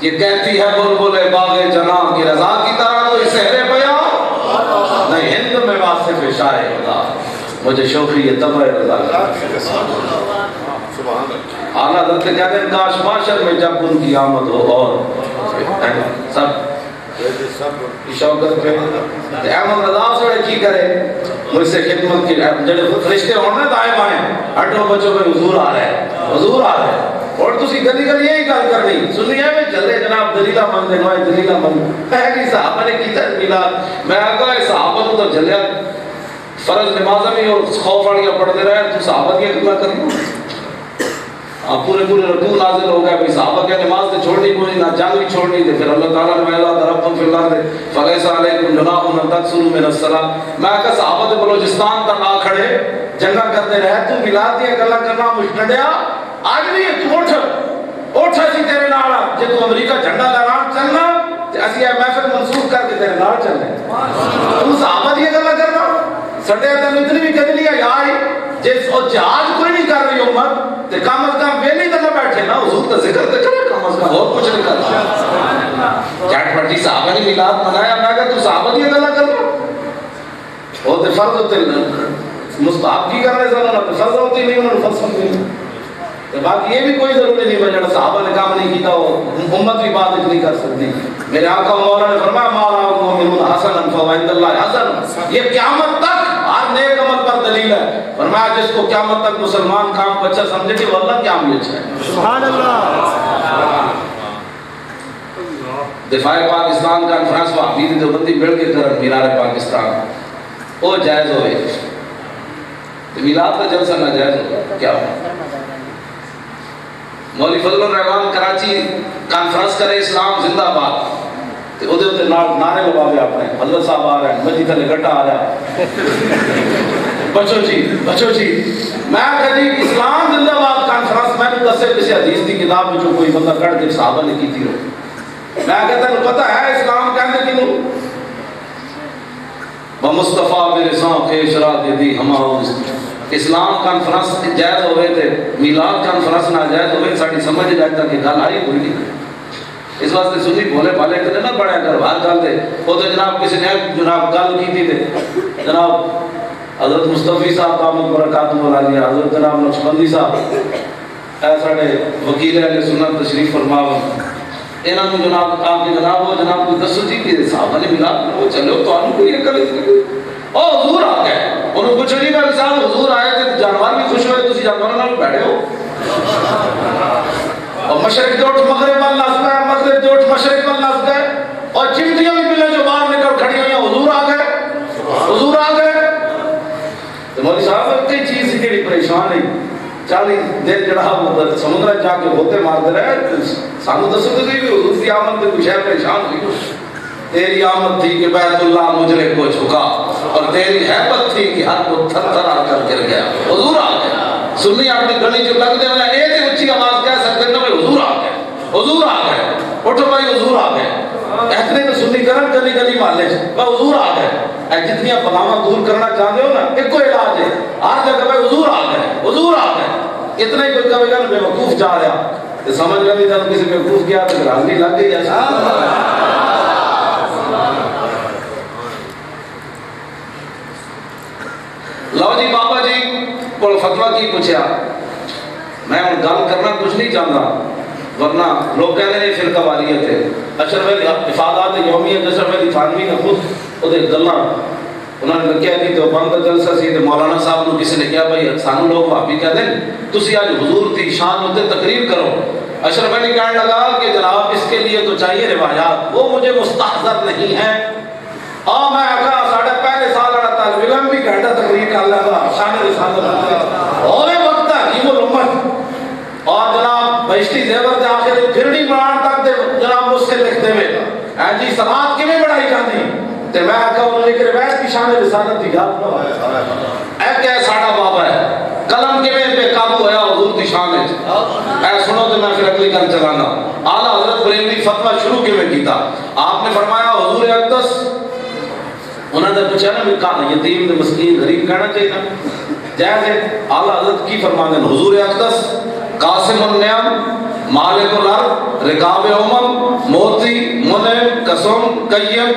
یہ کہتی ہے بلبل باغ جناح کی رضا کی طرح تو اس سہرے بیان نہیں ہند میں واصف شاہ خدا مجھے شوقی یہ طبع رضا اعلیٰ حضرت کہتے ہیں کاش معاشر میں جب ان کی آمد ہو اور سب شوقت پہ احمد رضا سوڑے کی کرے مجھ سے خدمت کی جڑے فرشتے ہونے دائیں بائیں ہٹو بچوں میں حضور آ رہے ہیں حضور آ رہے ہیں اور تسی گلی گلی یہی گل کرنی سنی ہے میں چلے جناب دلیلہ من دے نوائے دلیلہ من ہے کہ صحابہ نے کیتا میلاد میں آگا ہے صحابہ تو جلیا فرض نمازہ میں اور خوف آڑیا پڑھتے رہے تو صحابہ کی اکلا کرنی پورے پورے رکوع نازل ہو گئے بھئی صحابہ کے نماز تے چھوڑنی کوئی نہ جنگ بھی چھوڑنی تے پھر اللہ تعالیٰ نے ویلا دربتم فی اللہ دے فلیس علیکم جناح ان تکسروا من الصلاۃ میں کہا صحابہ تے بلوچستان تک آ کھڑے جنگا کرتے رہے تو میلاد دی گلاں کرنا مشنڈیا آج بھی تو اٹھ اسی تیرے نال جے تو امریکہ جھنڈا لہران چلنا تے اسی اے محفل منسوخ کر کے تیرے نال چلنے تو صحابہ دی گلاں کرنا سڈے تے اتنی بھی کدی لیا یار جس او جہاد کوئی نہیں کر رہی امت تے کم از کم ویلی تے نہ بیٹھے نا حضور کا ذکر تے کرے کم از کم اور کچھ نہیں کرنا جٹ پٹی صحابہ نے میلاد منایا میں کہ تو صحابہ دی گلاں کرنا او تے فرض تے مستحب کی کر رہے سن تے فرض ہوتی نہیں انہوں نے فرض سمجھی باقی یہ بھی کوئی ضروری نہیں بجڑا صحابہ نے کام نہیں کیتا وہ امت بھی بات نہیں کر سکتی میرے آقا مولا نے فرمایا مالا المؤمنون حسنا فعند اللہ حسن یہ قیامت تک ہر نیک عمل پر دلیل ہے فرمایا جس کو قیامت تک مسلمان کام کو اچھا سمجھے کہ وہ اللہ کیا عمل اچھا ہے سبحان اللہ دفاع پاکستان کانفرنس و حمید دیوبندی مل کے کر مینار پاکستان وہ جائز ہوئے میلاد کا جلسہ ناجائز ہو کیا ہو مولوی فضل الرحمان کراچی کانفرنس کرے اسلام زندہ باد تے او دے اوتے نعرے لگاوے اپنے حضرت صاحب آ رہے ہیں مسجد تھلے گٹا آ رہا بچو جی میں کہا جی اسلام زندہ باد کانفرنس میں نے دسے کسی حدیث دی کتاب میں جو کوئی بندہ کڑھ کے صحابہ نے کی تھی رو میں کہتا ہوں پتہ ہے اسلام کہنے کینوں بمصطفیٰ میرے سان کے اشراط دی ہمارا اسلام کانفرنس جائز ہوئے تھے میلاد کانفرنس ناجائز ہوئے ساڑی سمجھ جائے کہ گل آئی کوئی نہیں اس واسطے سنی بھولے بھالے کہتے نہ بڑھیا کر بھار گل دے وہ تو جناب کسی نے جناب گل کی تھی تھے جناب حضرت مصطفی صاحب دامت برکاتہ مولانا حضرت جناب نقشبندی صاحب اے ساڑے وکیل اہل سنت تشریف فرماو انہاں نوں جناب آپ کے جناب وہ جناب کو دسو جی کہ صحابہ نے میلاد وہ چلو تو انہوں کوئی عقل او حضور آ گئے انہوں پوچھو جی میں صاحب حضور آئے تھے جانور بھی خوش ہوئے تسی جانوراں نال بیٹھے ہو اور مشرق جوٹ مغرب وال نس گئے مغرب جوٹ مشرق وال نس گئے اور چمٹیاں بھی ملے جو باہر نکل کھڑی ہوئی ہیں حضور آ گئے تو مولوی صاحب کئی چیز کی پریشان نہیں 40 دن جڑا سمندر جا کے ہوتے مارتے رہے سانو دسو تو بھی حضور حضور کی آمد میں کچھ ہے پریشان ہوئی. تیری آمد تھی کہ بیت اللہ مجرے کو جھکا اور تیری حیبت تھی کہ ہر کو تھر تھر آ کر گر گیا. حضور آ گئے. سنی اپنی گلی جو لگ دے میں ایک ہی اچھی آواز کہہ سکتے ہیں حضور آ گئے, حضور آ گئے. اٹھو بھائی حضور آ گئے. اتنے تو سنی کرن گلی گلی محلے میں حضور آ گئے. جتنی بلاواں دور کرنا چاہتے ہو نا ایک کوئی علاج ہے ہر جگہ پہ حضور آ گئے, حضور آ گئے. اتنا ہی کوئی کہے گا بے وقوف جا رہا تو سمجھ گیا نہیں جب کسی بے وقوف کیا تو گرانگی لگ گئی ایسا. لو جی بابا جی کو فتویٰ کی پوچھا, میں ہوں گل کرنا کچھ نہیں چاہتا ورنہ لوگ کہتے ہیں فرقہ واریت ہے. اشرف علی افادات یومیہ اشرف علی تھانوی نے خود وہ گلاں انہوں نے کہا کہ تو بند جلسہ سی تو مولانا صاحب نے کسی نے کہا بھائی سانو لوگ وہابی کہتے ہیں تسی آج حضور کی شان ہوتے تقریر کرو. اشرف علی کہنے لگا کہ جناب اس کے لیے تو چاہیے روایات, وہ مجھے مستحضر نہیں ہے. میں کہا ساڑھے پہلے سال والا طالب علم بھی گھنٹہ تقریر کر لیتا شان رسالت اور وقت حکیم الامت اور جناب بہشتی زیور دے آخر پھرنی بنان تک دے جناب مجھ سے لکھتے ہوئے جی سلاد کیویں بڑھائی جاتی تے میں کہا انہوں نے کہ روایت کی شان رسالت دی گل اے کہ ساڈا بابا ہے قلم کیویں بے قابو ہویا حضور دی شان وچ. اے سنو تے میں پھر اگلی گل چلانا. اعلی حضرت بریلوی فتویٰ شروع کیویں کیتا. آپ نے فرمایا حضور اقدس انہوں نے پوچھا نا کہا یتیم تے مسکین غریب کہنا چاہیے نا جائز ہے. اعلی حضرت کی فرماتے ہیں حضور اقدس قاسم النعم مالک الارض رقاب موتی منعم قسم قیم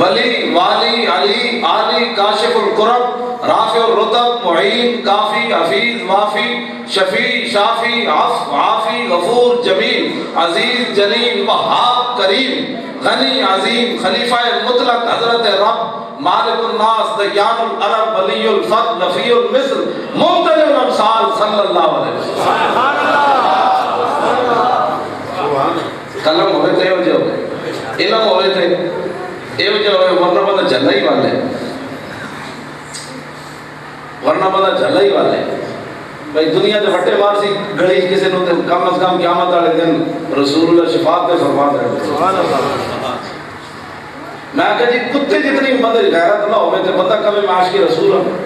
ولی والی علی عالی کاشف القرب رافع الرتب معین کافی حفیظ وافی شفیع شافی عافی غفور جمیل عزیز جلیل وہاب کریم غنی عظیم خلیفہ مطلق حضرت رب مالک الناس دیان العرب ولی الفضل نفی المصر ممتلئ الامثال صلی اللہ علیہ وسلم. قلم ہوئے تھے ہو جائے علم ہوئے تھے یہ جو ہوئے ورنہ بندہ جھلا ہی والے ورنہ بندہ جھلا ہی والے. بھائی دنیا دے وٹے مار سی گلی کسی نو تے کم از کم قیامت والے دن رسول اللہ شفاعت دے فرما دے. سبحان اللہ. میں کہا جی کتے جتنی بندے غیرت نہ ہوئے تے بندہ کبھی معاش کی رسول ہوں.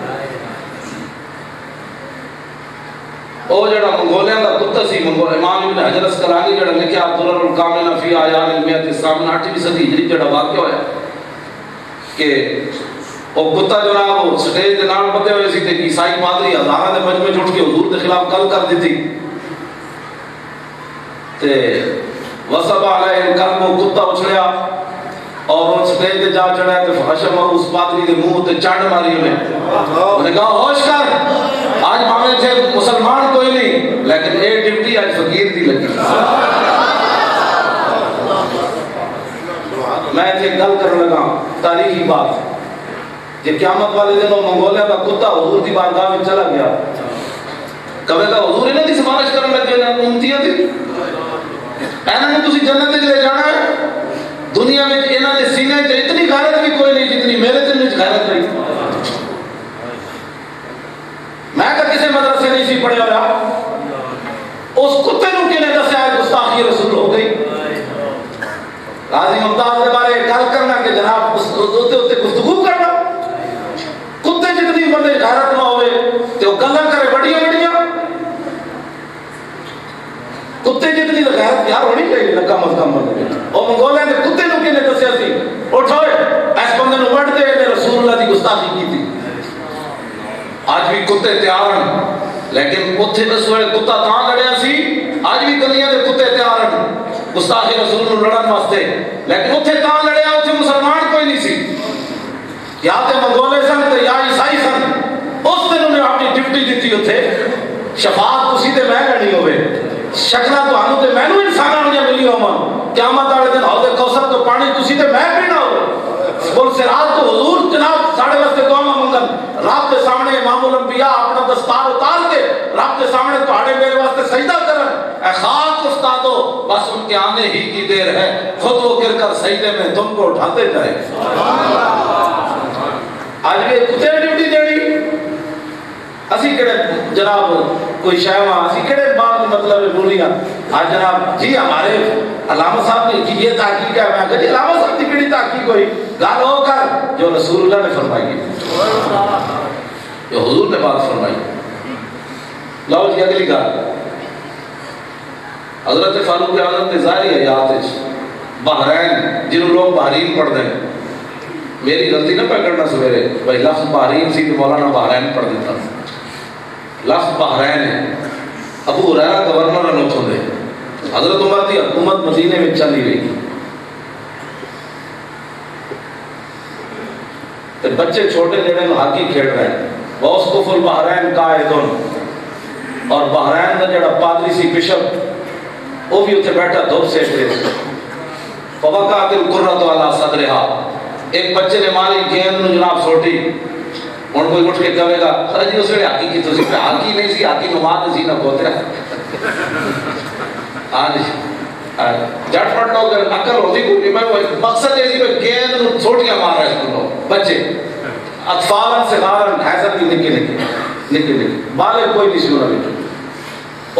او جڑا منگولیاں دا کتا سی امام ابن حجر اسقلانی جڑا لکھیا عبدالر الکاملہ فی آیان المیت السامن 8ویں صدی ہجری جڑا واقع ہویا کہ او کتا جناب وہ سٹیج دے نال بندے ہوئے سی تے عیسائی پادری ہزاراں دے مجمع جٹ کے حضور دے خلاف گل کر دیتی تے وصب علیہ الکلب وہ کتا اچھڑیا اور وہ سٹیج دے جا چڑھا تے حشم اس پادری دے منہ تے چاڑ ماری انہیں کہا ہوش کر آج مامے تھے مسلمان کوئی نہیں لیکن اے ڈپٹی آج فقیر دی لگی. میں تھے گل کرنے لگا تاریخی بات کہ قیامت والے دن وہ منگولیاں کا کتا حضور کی بارگاہ میں چلا گیا کبھی کہا حضور انہیں دی سفارش کرنے لگے نا امتیاں تھی اینا نے تسی جنت لے جانا ہے. دنیا میں انہاں دے سینے تے اتنی غیرت بھی کوئی نہیں جتنی میرے دل وچ غیرت رہی. میں کہ کسی مدرسے نہیں سی پڑھیا ہوا اس کتے نو کنے دسیا ہے گستاخی رسول ہو گئی. قاضی ممتاز کے بارے گل کرنا کہ جناب اس تے گفتگو کرنا کتے جتنی بندے غیرت نہ ہوئے تے وہ گلاں کرے بڑیاں بڑیاں کتے جتنی غیرت یار ہونی چاہیے نہ کم از کم بندے اور منگولیاں دے کتے نو کنے دسیا سی اٹھو اس بندے نو وڈ دے نے رسول اللہ دی گستاخی کی تھی. آج بھی کتے تیار ہیں لیکن اتھے اس ویلے کتا تاں لڑیا سی آج بھی دنیا دے کتے تیار ہیں گستاخی رسول نو لڑن واسطے لیکن اتھے تاں لڑیا اتھے مسلمان کوئی نہیں سی یا تے منگولے سن تے یا عیسائی سن. اس دن انہیں اپنی ڈپٹی دیتی اتھے شفاعت اسی تے میں لڑنی ہوئے شکلہ تو آنو تے میں نو انسانہ ہونے ملی ہومن قیامت والے دن حوض کوثر تو پانی تسی تے میں پینا ہوئے بول سرات تو حضور جناب ساڑھے واسطے دعا منگن رب کے سامنے امام الانبیاء اپنا دستار اتار کے رب کے سامنے تہاڈے میرے واسطے سجدہ کرن اے خاک استادو بس ان کے آنے ہی کی دیر ہے خود وہ گر کر سجدے میں تم کو اٹھاتے جائے. آج بھی کتے ڈیوٹی دینی اسی کڑے جناب کوئی شہواں اسی کڑے مطلب ہے بولیاں آج جناب جی ہمارے علامہ صاحب نے یہ تحقیق ہے میں کہا جی علامہ صاحب کی کڑی تحقیق ہوئی گال ہو کر جو رسول اللہ نے فرمائی ہے جو حضور نے بات فرمائی. لو جی اگلی گال حضرت فاروق اعظم نے ظاہری حیات بحرین جنہوں لوگ بحرین پڑھ دیں میری غلطی نہ پکڑنا سویرے بھائی لفظ بحرین سی تو مولانا بحرین پڑھ دیتا لفظ بحرین ہے. ابو ہریرہ گورنر انوتھوں دے حضرت عمر کی حکومت مدینے میں چلی رہی تے بچے چھوٹے جڑے ہاکی کھیل رہے ہیں واسقف البحرین قائدن اور بحرین کا جڑا پادری سی بشپ وہ بھی اتنے بیٹھا دھوپ سیک رہے تھے. فوقعت القرۃ علی صدرها ایک بچے نے ماری گیند نو جناب سوٹی ہن کوئی اٹھ کے کہے گا ارے جی اس نے ہاکی کی تسی پہ ہاکی نہیں سی ہاکی نو مار سی نہ کوترا ہاں جی جٹ پٹ لوگ عقل ہوتی کوئی میں مقصد ہے کہ گیند نو سوٹیاں مار رہے ہیں بچے اطفال صغار حیثیت بھی نکے بالغ کوئی نہیں سی انہوں نے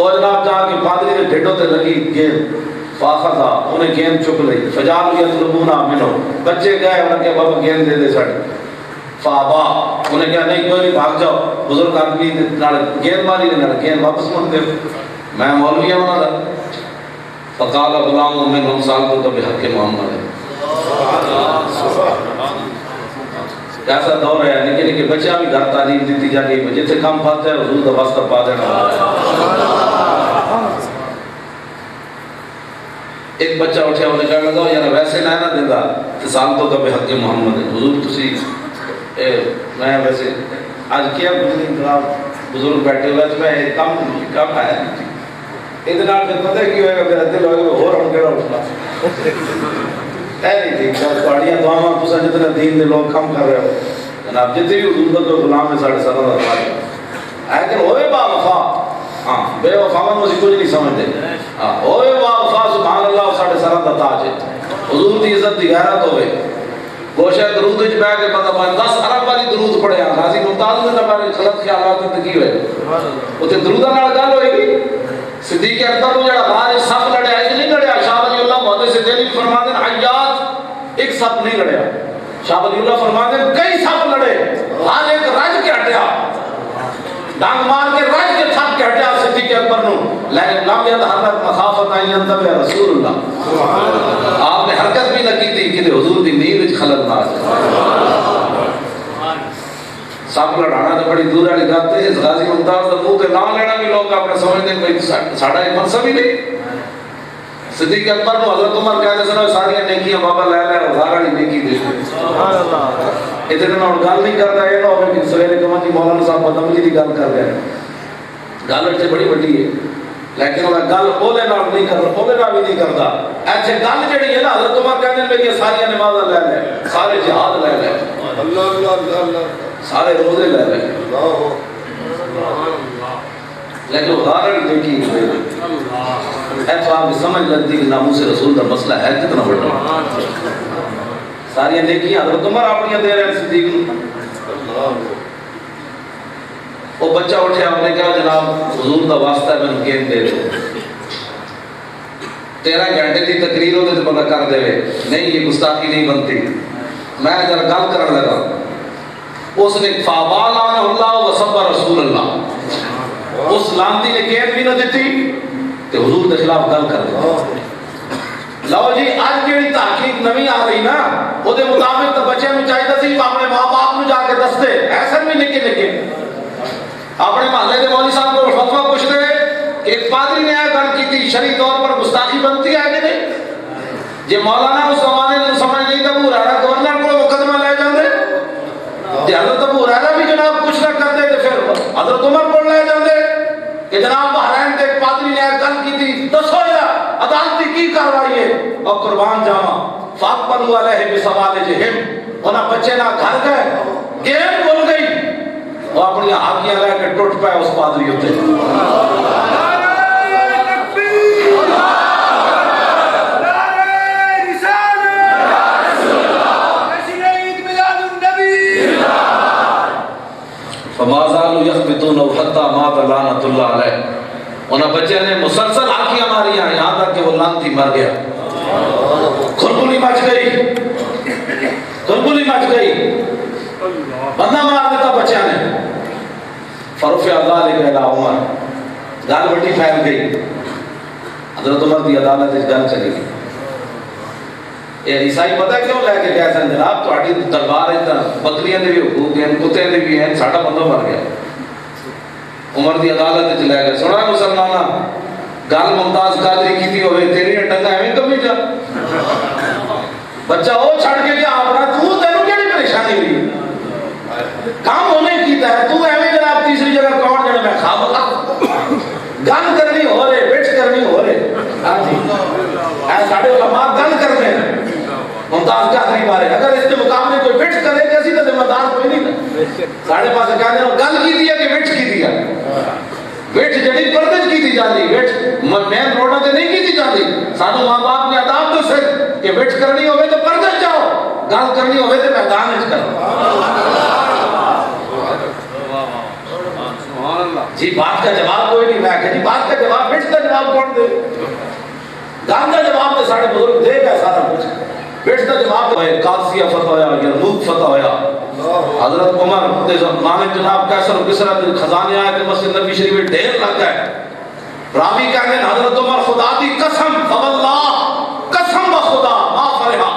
اور جناب جا کے پادری نے ڈھڈوں تے لگی گیند فاخذا انہیں گیند چک لئی فجال یطلبونا منو بچے گئے انہیں کہا بابا گیند دے دے ساڑھے فابا انہیں کہا نہیں کوئی نہیں بھاگ جاؤ بزرگ آدمی گیند ماری نے گیند واپس مت دے میں مولوی ہوں نا فقال غلام من ہم سال کو تو بحق محمد ہے. ایسا دور ہے نکے نکے بچہ بھی گھر تعلیم دیتی جا گئی جیسے کام پاتے ہیں حضور دا واسطہ پا دینا. ایک بچہ اٹھیا انہیں کہنے لگا یار ویسے نہ دینا کہ سال تو کبھی حق محمد ہے حضور تسی میں ویسے آج کیا بزرگ بیٹھے ہوئے تو میں کم آیا اتنا پھر پتہ کی ہوئے گا میرا دل ہوئے گا اور ہم کہنا اٹھنا ہے نہیں تھی پاڑیاں دعاواں تسا جتنے دین دے لوگ کم کر رہے ہو جناب جتنے بھی حضور کا غلام ہے ساڑھے سالہ دا پاڑی لیکن ہوئے با وفا ہاں بے وفا من مجھے کچھ نہیں سمجھتے ہوئے با وفا سبحان اللہ ساڑھے سالہ دا تاج ہے حضور دی عزت دی غیرت ہوئے گوشہ درود وچ بیٹھ کے پتہ پائے 10 ارب والی درود پڑھے ہیں غازی ممتاز نے ہمارے غلط خیالات زندگی ہوئے اوتے دروداں نال گل ہوئے گی. صدیق اکبر نو جڑا غار صف لڑیا ہے نہیں لڑیا شاہ ولی اللہ محدث دہلوی فرماتے ہیں حیات ایک صف نہیں لڑیا شاہ ولی اللہ فرماتے ہیں کئی صف لڑے ہر ایک رج کے ہٹیا ڈانگ مار کے رج کے تھک کے ہٹیا صدیق اکبر نو لیکن لم یتحرک مخافت ان ينتبه رسول اللہ آپ نے حرکت بھی نہ کی تھی کہ حضور دی نیند وچ خلل نہ آ جائے. سب لڑانا تو بڑی دور والی گل ہے اس غازی ممتاز کا منہ تے نام لینا بھی لوگ اپنے سمجھتے ہیں کوئی ساڈا ایک منصب ہی نہیں. صدیق اکبر نو حضرت عمر کہتے سن ساری نیکیاں بابا لے لے ہزار والی نیکی دے سبحان اللہ اتنے نہ گل نہیں کرتا یہ نہ ہوے کہ سویرے کہاں جی مولانا صاحب بدعملی دی گل کر رہے ہیں گل تے بڑی بڑی ہے لیکن وہ گل اولے نال نہیں کردا اولے نال بھی نہیں کردا ایسے گل جڑی ہے نا حضرت عمر کہتے ہیں کہ ساری نمازاں لے لے سارے جہاد لے لے اللہ اللہ اللہ سارے روزے لے لے لیکن غارن دیکھی ایسا آپ کی سمجھ لگتی کہ ناموس رسول کا مسئلہ ہے کتنا بڑا ساری نیکیاں حضرت عمر اپنی دے رہے ہیں صدیق وہ بچہ اٹھیا ہم نے کہا جناب حضور کا واسطہ ہے میں گیند دے دو 13 گھنٹے کی تقریر ہوتے تو بندہ کر دے نہیں یہ گستاخی نہیں بنتی. میں جب گل کرنے لگا اس نے فابال عنہ اللہ وصب رسول اللہ اس لانتی نے گیند بھی نہ دیتی کہ حضور کے خلاف گل کر دے. لو جی آج جیڑی تحقیق نوی آ رہی نا وہ دے مطابق تو بچے میں چاہیے سی اپنے ماں باپ میں جا کے دستے ایسا بھی نکے نکے اپنے محلے کے مولوی صاحب کو فتویٰ پوچھتے کہ ایک پادری نے آیا گل کی تھی شرعی طور پر گستاخی بنتی ہے کہ نہیں جی مولانا اس زمانے میں سمجھ نہیں تھا ابو ہریرہ گورنر کو مقدمہ لے جاندے جی حضرت ابو ہریرہ بھی جناب کچھ نہ کرتے تھے پھر حضرت عمر کو لے جاندے کہ جناب بحرین کے پادری نے آیا گل کی تھی دسو یا عدالتی کی کاروائی ہے اور قربان جاواں فاقبلوا علیہ بسوال جہم انہاں بچے نہ گھر گئے گیم بول گئی وہ اپنی ہاتھیاں لے کے ٹوٹ پائے اس پادری ہوتے فما زالوا يخبطون حتى مات لعنة الله عليه انہوں بچے نے مسلسل آنکھیاں ماری ہیں یہاں تک کہ وہ لانتی مر گیا. کھلبلی مچ گئی, کھلبلی مچ گئی, بندہ مار دیتا بچے نے. فرف اللہ علیہ الہ عمر, گال بٹی پھیل گئی. حضرت عمر دی عدالت اس گل چلی گئی. یہ عیسائی پتہ کیوں لے کے گئے سن جناب تہاڈی دربار ہے بکریاں دے بھی حقوق ہیں, کتے دے بھی ہیں, ساڈا بندہ مر گیا. عمر دی عدالت وچ لے گئے. سنا مسلماناں گل ممتاز قادری کیتی ہوئے تیری ٹنگا ایویں کمی جا. بچہ وہ چھڑ کے گیا اپنا, تو تینوں کیڑی پریشانی ہوئی, کام ہونے کیتا ہے, تو ایویں جناب تیسری جگہ کون جانے میں خواب گل کرنی ہو رہے, بچ کرنی ہو رہے. ہاں جی اے ساڈے علماء گل کرنے ممتاز قادری بارے, اگر اس کے مقابلے کوئی بچ کرے تے اسی تے ذمہ دار کوئی نہیں. ساڈے پاس کہندے ہیں گل کیتی ہے کہ بچ کیتی ہے. بچ جڑی پردے کیتی جاندی, بچ مین روڈاں تے نہیں کیتی جاندی. سانو ماں باپ نے آداب دسے کہ بچ کرنی ہوے تے پردے جاؤ, گل کرنی ہوے تے میدان وچ کرو. جی بات کا جواب کوئی نہیں. میں کہ جی بات کا جواب, بچ کا جواب کون دے؟ گل کا جواب تے ساڈے بزرگ دے گئے سارا کچھ. بچ کا جواب ہے قادسیہ فتح ہویا, یرموک فتح ہویا. حضرت عمر دے زمانے جناب کیسر و کسرا دے خزانے آئے تے مسجد نبی شریف میں ڈھیر لگ گئے. راوی کہتے ہیں حضرت عمر خدا دی قسم فواللہ, قسم بخدا ما فرحا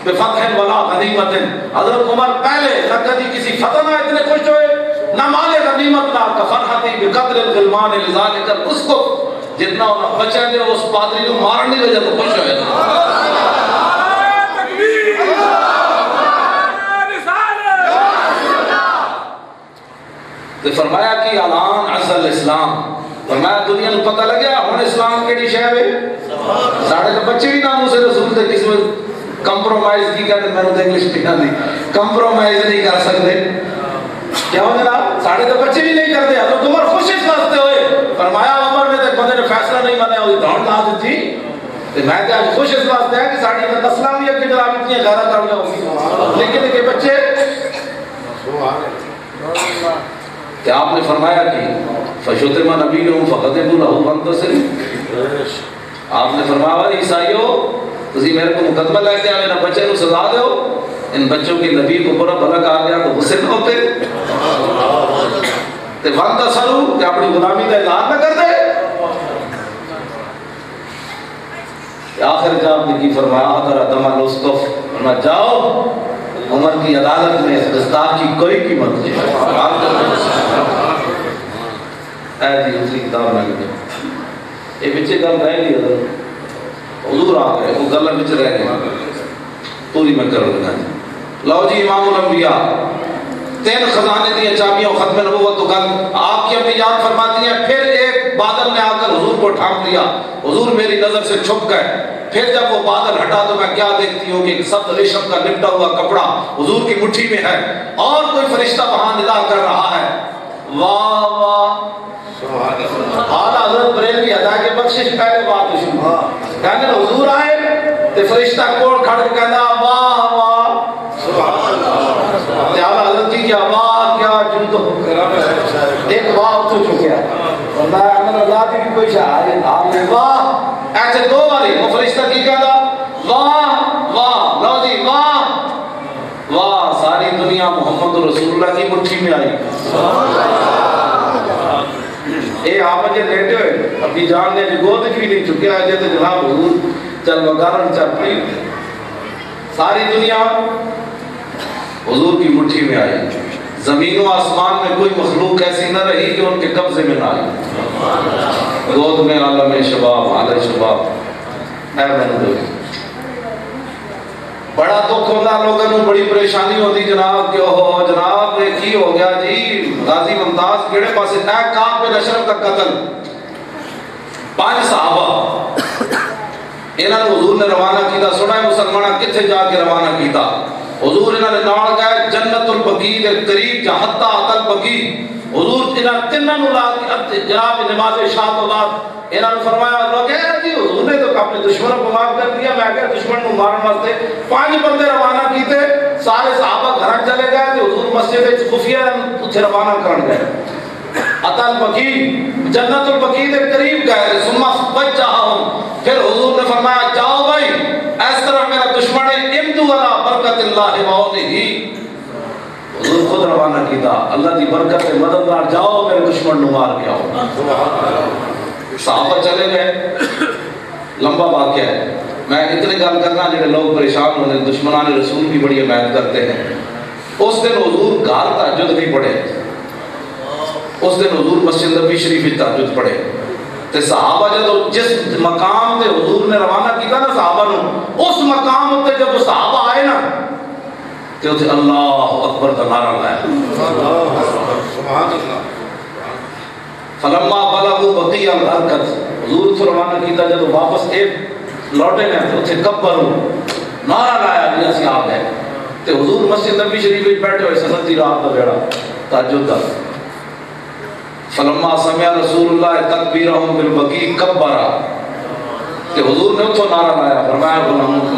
بفتح ولا غنیمت. حضرت عمر پہلے نہ کبھی کسی فتح نہ اتنے خوش ہوئے, نہ مال غنیمت نہ کفرحتی بقدر الغلمان لذالک الاسقف. جتنا انہوں بچے دے اس پادری کو مارنے کی وجہ تو خوش ہوئے. تو فرمایا کہ اعلان اصل اسلام, فرمایا دنیا کو پتہ لگیا ہن اسلام کیڑی شے ہے. ساڈے تے بچے بھی نام سے رسول تے کس میں کمپرومائز کی کہتے, میں نے انگلش نہیں آندی, کمپرومائز نہیں کر سکتے. کیا ہو جناب, ساڈے تے بچے بھی نہیں کرتے. حضرت عمر خوش اس واسطے ہوئے, فرمایا عمر نے تے بندے نے فیصلہ نہیں منیا, وہ دوڑ لا دیتی. تے میں تے اج خوش اس واسطے ہے کہ ساڈی نسلاں بھی اگے جناب اتنی غیرت کر گئی. لیکن کہ بچے کہ آپ نے فرمایا کہ فشتم نبیہم فقتلوا له منتصر. آپ نے فرمایا عیسائیو تسی میرے کو مقدمہ لے کے آئے نا بچے کو سزا دو, ان بچوں کی نبی کو برا بھلا کہا گیا تو غصے نہ ہوتے. تے وانتصروا کہ اپنی غلامی کا اعلان نہ کر دے. آخر جا آپ نے کی فرمایا حضر دم الاسقف, فرمایا جاؤ عمر کی عدالت میں گستاخ کی کوئی قیمت نہیں. اے جی دوسری کتاب لگ گئی, یہ بچے گل رہ گئی. حضور آ گئے, وہ گل بچ رہ گئے, پوری میں کر دوں گا. لو جی امام الانبیاء, 3 خزانے دیا چابیاں ختم نبوت تو گل آپ کی اپنی یاد فرماتی ہیں. پھر ایک بادل نے آ کر حضور کو ڈھانپ لیا, حضور میری نظر سے چھپ گئے. پھر جب وہ بادل ہٹا تو میں کیا دیکھتی ہوں کہ سب ریشم کا لپٹا ہوا کپڑا حضور کی مٹھی میں ہے, اور کوئی فرشتہ وہاں ندا کر رہا ہے. واہ واہ, اعلیٰ حضرت بریلوی ادا کے بخشش پہلے بات شروع. کہنے حضور آئے تے فرشتہ کوڑ کھڑ کے کہنا واہ واہ. اعلیٰ حضرت کی کیا واہ کیا جلدو, ایک واہ اتو چکیا. میں احمد اللہ کی کوئی شاہد آپ نے واہ ایسے 2 باری وہ فرشتہ کی کہتا واہ واہ. لو جی واہ واہ, ساری دنیا محمد رسول اللہ کی مٹھی میں آئی. اے آپ مجھے لیٹے ہوئے, ابھی جان نے گود کی بھی نہیں چکے آئے جیسے جناب حضور چل وگارن چل پڑی. ساری دنیا حضور کی مٹھی میں آئی. زمین و آسمان میں کوئی مخلوق ایسی نہ رہی کہ ان کے قبضے میں نہ آئی. گود میں عالم شباب عالم شباب. اے بندو بڑا دکھ ہوتا لوگوں کو, بڑی پریشانی ہوتی جناب کہ اوہ جناب یہ کی ہو گیا جی. غازی ممتاز کیڑے پاسے اے کعب بن اشرف کا قتل. 5 صحابہ انہاں نے حضور نے روانہ کیتا. سنا ہے مسلمانہ کتھے جا کے روانہ کیتا. حضور انہاں نے نال گئے جنت البقیع دے قریب جہاں حتی اتل بقیع. حضور انہاں تیناں نوں لا کے جناب نماز عشاء تو بعد انہاں نے فرمایا لوگ جی حضور نے تو اپنے دشمنوں کو معاف کر دیا. میں کہ دشمن کو مارن واسطے 5 بندے روانہ کیتے. سارے صحابہ گھر چلے گئے تے حضور مسجد وچ خفیہ اتھے روانہ کرن گئے. عطا البقیع جنت البقیع کے قریب گئے ثم وجہہم پھر حضور نے فرمایا جاؤ بھائی اس طرح میرا دشمن ہے امدو علی برکت اللہ وعونہ حضور خود روانہ کیتا اللہ دی برکت سے مدد نال جاؤ میرے دشمن نو مار کے آؤ صحابہ چلے گئے لمبا واقعہ ہے میں اتنی گل کرنا جڑے لوگ پریشان ہونے دشمنان رسول کی بڑی حمایت کرتے ہیں اس دن حضور گھر تہجد نہیں پڑھے اس دن حضور مسجد نبی شریف میں تہجد پڑھے تے صحابہ جب جس مقام تے حضور نے روانہ کیتا نا صحابہ نو اس مقام تے جب صحابہ آئے نا تے اتھے اللہ اکبر کا نعرہ لایا سبحان اللہ فلما بلغوا بقیع الحرکت حضور سے روانہ کیتا جب واپس ایک لوٹے نے تو اتھے کبرو نعرہ لایا کہ اسی آ گئے تے حضور مسجد نبی شریف میں بیٹھے ہوئے سنتی رات کا بیڑا تہجد کا فلما سمع رسول اللہ تکبیرہم بالبقیع کبرا کہ حضور نے اتھو نعرہ لایا فرمایا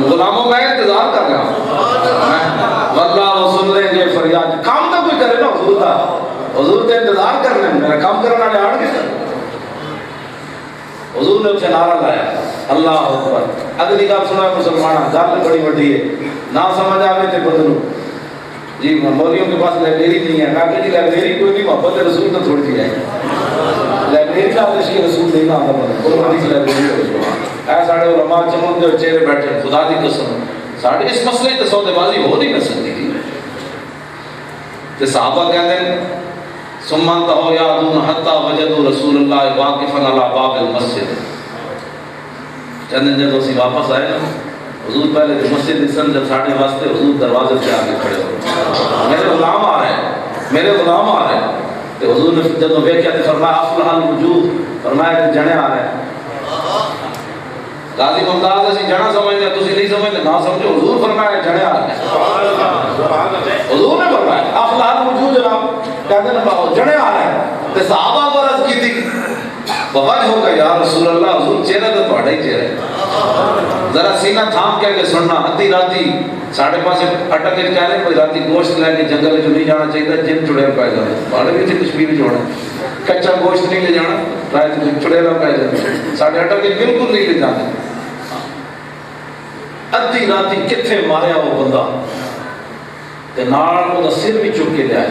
غلاموں میں انتظار کر رہا ہوں واللہ وہ سن لیں گے فریاد کام تو کوئی کرے نا حضور کا حضور تے انتظار کرنے میرا کام کرنا لے آڑ گئے حضور نے اتھے نعرہ لایا اللہ اکبر اگلی گل سنا مسلمانہ گل بڑی بڑی ہے نہ سمجھ آوے تے بدلو جی مولیوں کے پاس لائبریری نہیں ہے میں کہ جی لائبریری کوئی نہیں محبت رسول تو تھوڑی سی ہے لائبریری کا آدش رسول نہیں آتا بنا کوئی حدیث لائبریری ہے اے ساڑھے علماء چمن جو چہرے بیٹھے خدا دی قسم ساڑھے اس مسئلے تے سودے بازی ہو نہیں سکتی تھی تے صحابہ کہتے ہیں ثم انتہوا یعدون حتی وجدوا رسول اللہ واقفا علی باب المسجد چند جب اسی واپس آئے نا حضور پہلے مسجد اسن جب ساڑھے واسطے حضور دروازے سے آگے کھڑے ہو میرے غلام آ رہے ہیں میرے غلام آ رہے ہیں تو حضور نے جب ویکھیا تے فرمایا افلح الوجوہ فرمایا کہ جنے آ رہے ہیں غازی ممتاز اسی جنا سمجھتے ہیں تسی نہیں سمجھتے نہ سمجھو حضور فرمایا جنے آ رہے ہیں حضور نے فرمایا افلح الوجوہ جناب کہتے ہیں جنے آ رہے ہیں تے صحابہ کو عرض کی تھی وجہ ہو کہ یا رسول اللہ حضور چہرہ تو تہاڈا ہی چہرہ ہے ذرا سینہ تھام کے سننا ادھی راتی ساڑھے پاس اٹک کے کہہ رہے کوئی راتی گوشت لے کے جنگل جو نہیں جانا چاہیے جن چڑیل پائے جانا بڑے بھی تھے کشمیر چھوڑا کچا گوشت نہیں لے جانا رات چڑیل پائے جانا ساڑھے اٹک کے بالکل نہیں لے جانے ادھی راتی کتھے ماریا وہ بندہ تے نال وہ سر بھی چک کے لے آئے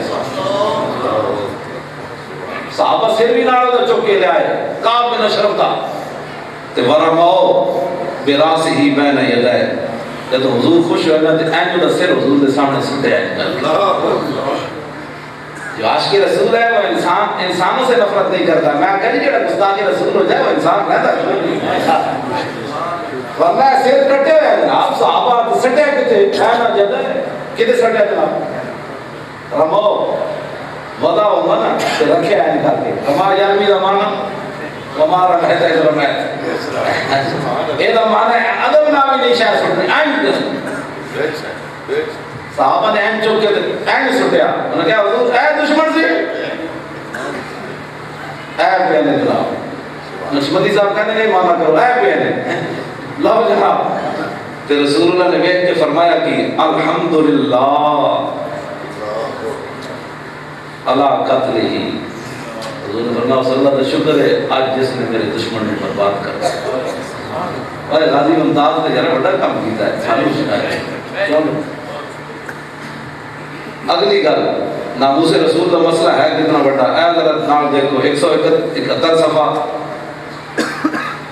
صحابہ سر بھی نال وہ چک کے لے آئے کعب بن اشرف تھا تے ورماؤ براس ہی بین یدائے جب حضور خوش ہوئے نا تے اینجو دا سر حضور دے سامنے سٹے آئے جو عاشق رسول ہے وہ انسانوں سے نفرت نہیں کرتا میں کہہ جڑا گستاخ رسول ہو جائے وہ انسان رہتا ہے ورنہ سر کٹے ہوئے ہیں آپ صحابہ سٹے کتے ہے نا جدہ کتے سٹے جناب رمو وضع ہوگا نا تے رکھے آئے کر کے ہمارا یارمی دا مانا ہمارا کہتا ہے رمائت یہ دا مانا ہے ادب نامی نہیں شاید سٹنے آئین کر صحابہ نے این چوک کے این سٹیا انہوں نے کہا حضور اے دشمن سے اے پہنے جناب نشمتی صاحب کہنے نہیں مانا کرو اے پہنے لو جناب تے رسول اللہ نے بیٹھ کے فرمایا کہ الحمدللہ اللہ قتل ہی حضور نے فرمایا صلی اللہ علیہ شکر ہے آج جس نے میرے دشمن نے برباد کر دیا اور غازی ممتاز نے ذرا بڑا کام کیتا ہے سالوں شکایت چلو اگلی گل ناموس رسول کا مسئلہ ہے کتنا بڑا اے حضرت نال دیکھو 171 صفحہ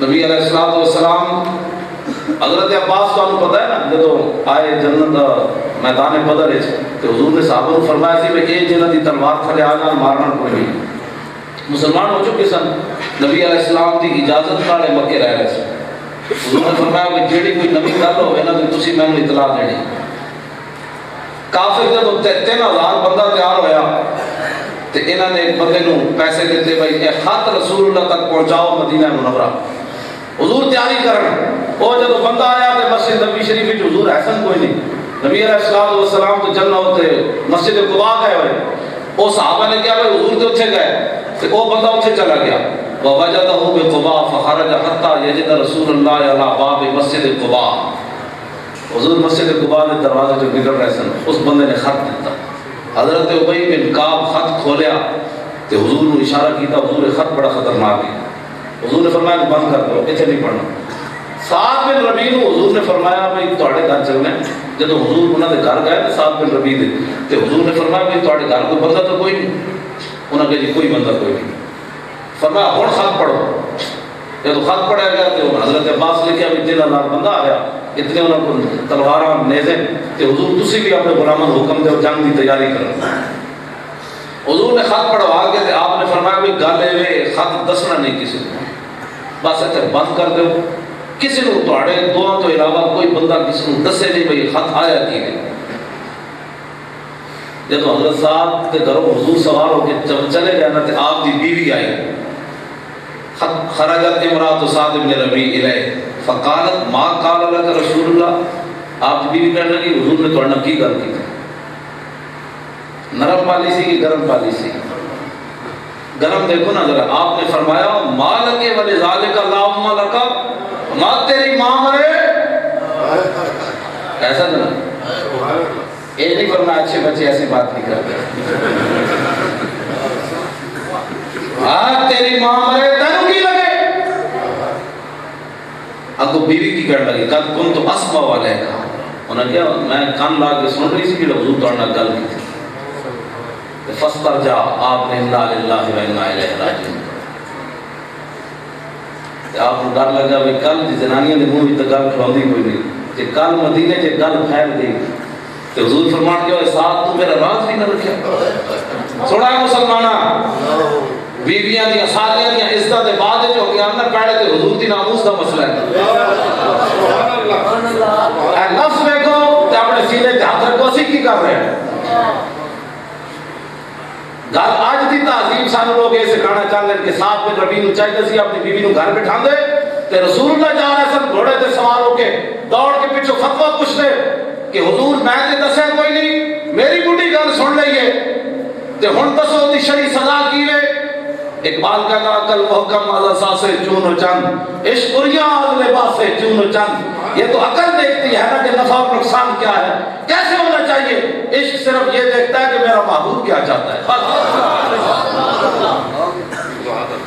نبی علیہ السلام حضرت عباس کو انہوں پتہ ہے نا جب آئے جنت میدان بدر ہے تو حضور نے صحابہ کو فرمایا سی کہ یہ جنت دی تلوار تھلے آ جان مارنا کوئی نہیں مسلمان ہو چکے سن نبی علیہ السلام کی اجازت نال مکے رہ رہے سن حضور نے فرمایا کہ جیڑی کوئی نبی گل ہوئے نا تو تسی مینوں اطلاع دینی کافر جب 3000 بندہ تیار ہویا تو انہوں نے ایک بندے نو پیسے دیتے بھائی اے خط رسول اللہ تک پہنچاؤ مدینہ منورہ حضور تیاری کرن وہ جب بندہ آیا تو مسجد نبی شریف میں حضور احسن کوئی نہیں نبی علیہ السلام تو چلنا ہوتے مسجد قباء گئے ہوئے وہ صحابہ نے کیا بھائی حضور تو اتھے گئے تو وہ بندہ اتھے چلا گیا وَوَجَدَهُ بِقُبَاءَ فَخَرَجَ حَتَّى يَجِدَ رَسُولُ اللَّهِ عَلَى بَابِ مَسْجِدِ قُبَاء حضور مسجد قباء نے دروازے جو نکل رہے سن اس بندے نے خط دیتا حضرت ابی بن کعب خط کھولیا تو حضور نے اشارہ کیا، حضور خط بڑا خطرناک ہے، حضور نے فرمایا کہ بند کر دو، اتنے نہیں پڑھنا۔ سعد بن ربیع کو حضور نے فرمایا بھائی تواڈے گھر چلنا ہے، جب حضور انہوں نے گھر گئے تو سعد بن ربیع دے تو حضور نے فرمایا بھائی تواڈے گھر کوئی بندہ تو کوئی نہیں، انہوں نے کہا جی کوئی بندہ کوئی نہیں، فرمایا ہن خط پڑھو۔ جب خط پڑھا گیا تو حضرت عباس لکھا بھی 3000 بندہ آیا، اتنے انہوں کو تلواراں نیزے کہ حضور تسی بھی اپنے غلاموں کو حکم دو جنگ کی تیاری کرو۔ حضور نے خط پڑھوا کے آپ نے فرمایا کہ گل ہے خط دسنا نہیں کسی کو، بس اتنے بند کر دو، کسی کو تواڈے دعا تو علاوہ کوئی بندہ کسی کو دسے نہیں بھائی خط آیا کی ہے۔ جب حضرت صاحب کے گھروں حضور سوار ہو کے جب چلے گئے نا تو آپ کی بیوی آئی، خرجت امرأۃ سعد بن ربیع الیہ فقالت ما قال لك رسول اللہ، آپ کی بیوی کہنے لگی حضور نے تواڈے نال کی گل کی، نرم پالیسی کی گرم پالیسی؟ گرم دیکھو نا ذرا، آپ نے فرمایا مالک ولذالک اللہم لک، ماں تیری ماں مرے، ایسا نا یہ نہیں فرمایا اچھے بچے ایسی بات نہیں کرتے، تیری ماں مرے تینوں کی لگے؟ اگو بیوی کی کہنے لگی قد کنت اسمع علیک، انہوں نے کہا میں کان لا کے سن رہی سی کہ حضور تواڈے نال گل کی تھی۔ فاسترجع، آپ نے انا للہ و انا الیہ راجعون، آپ کو ڈر لگا بھائی کل زنانیاں دے منہ وچ گل کھلوندی کوئی نہیں، جے کل مدینے چ گل پھیل گئی تو حضور فرمان کے ساتھ تو میرا راز بھی نہ رکھیا۔ سوڑا ہے مسلمانہ، بیویاں دیا سالیاں دیا عزت دے بعد جو ہو گیا نہ پہلے تے حضور دی ناموس دا مسئلہ ہے۔ اے لفظ دیکھو تے اپنے سینے تے ہاتھ رکھو، اسی کی کر رہے ہیں؟ گل آج دی تعظیم سانو لوگ یہ سکھانا چاہتے ہیں کہ ساتھ میں ربی نو چاہیے سی اپنی بیوی نو گھر بٹھا دے تے رسول اللہ جا رہے سن گھوڑے تے سوار ہو کے دوڑ کے پیچھے فتویٰ پوچھ دے کہ حضور میں تے دسے کوئی نہیں، میری بڈھی گل سن لئیے تے ہن دسو دی شرعی سزا کی ہے؟ اقبال کا کہا کل محکم از اساسے چون و چند، عشق بریاں از لباسے چون و چند، یہ تو عقل دیکھتی ہے نا کہ نفع اور نقصان کیا ہے، کیسے ہونا چاہیے؟ عشق صرف یہ دیکھتا ہے کہ میرا محبوب کیا چاہتا ہے۔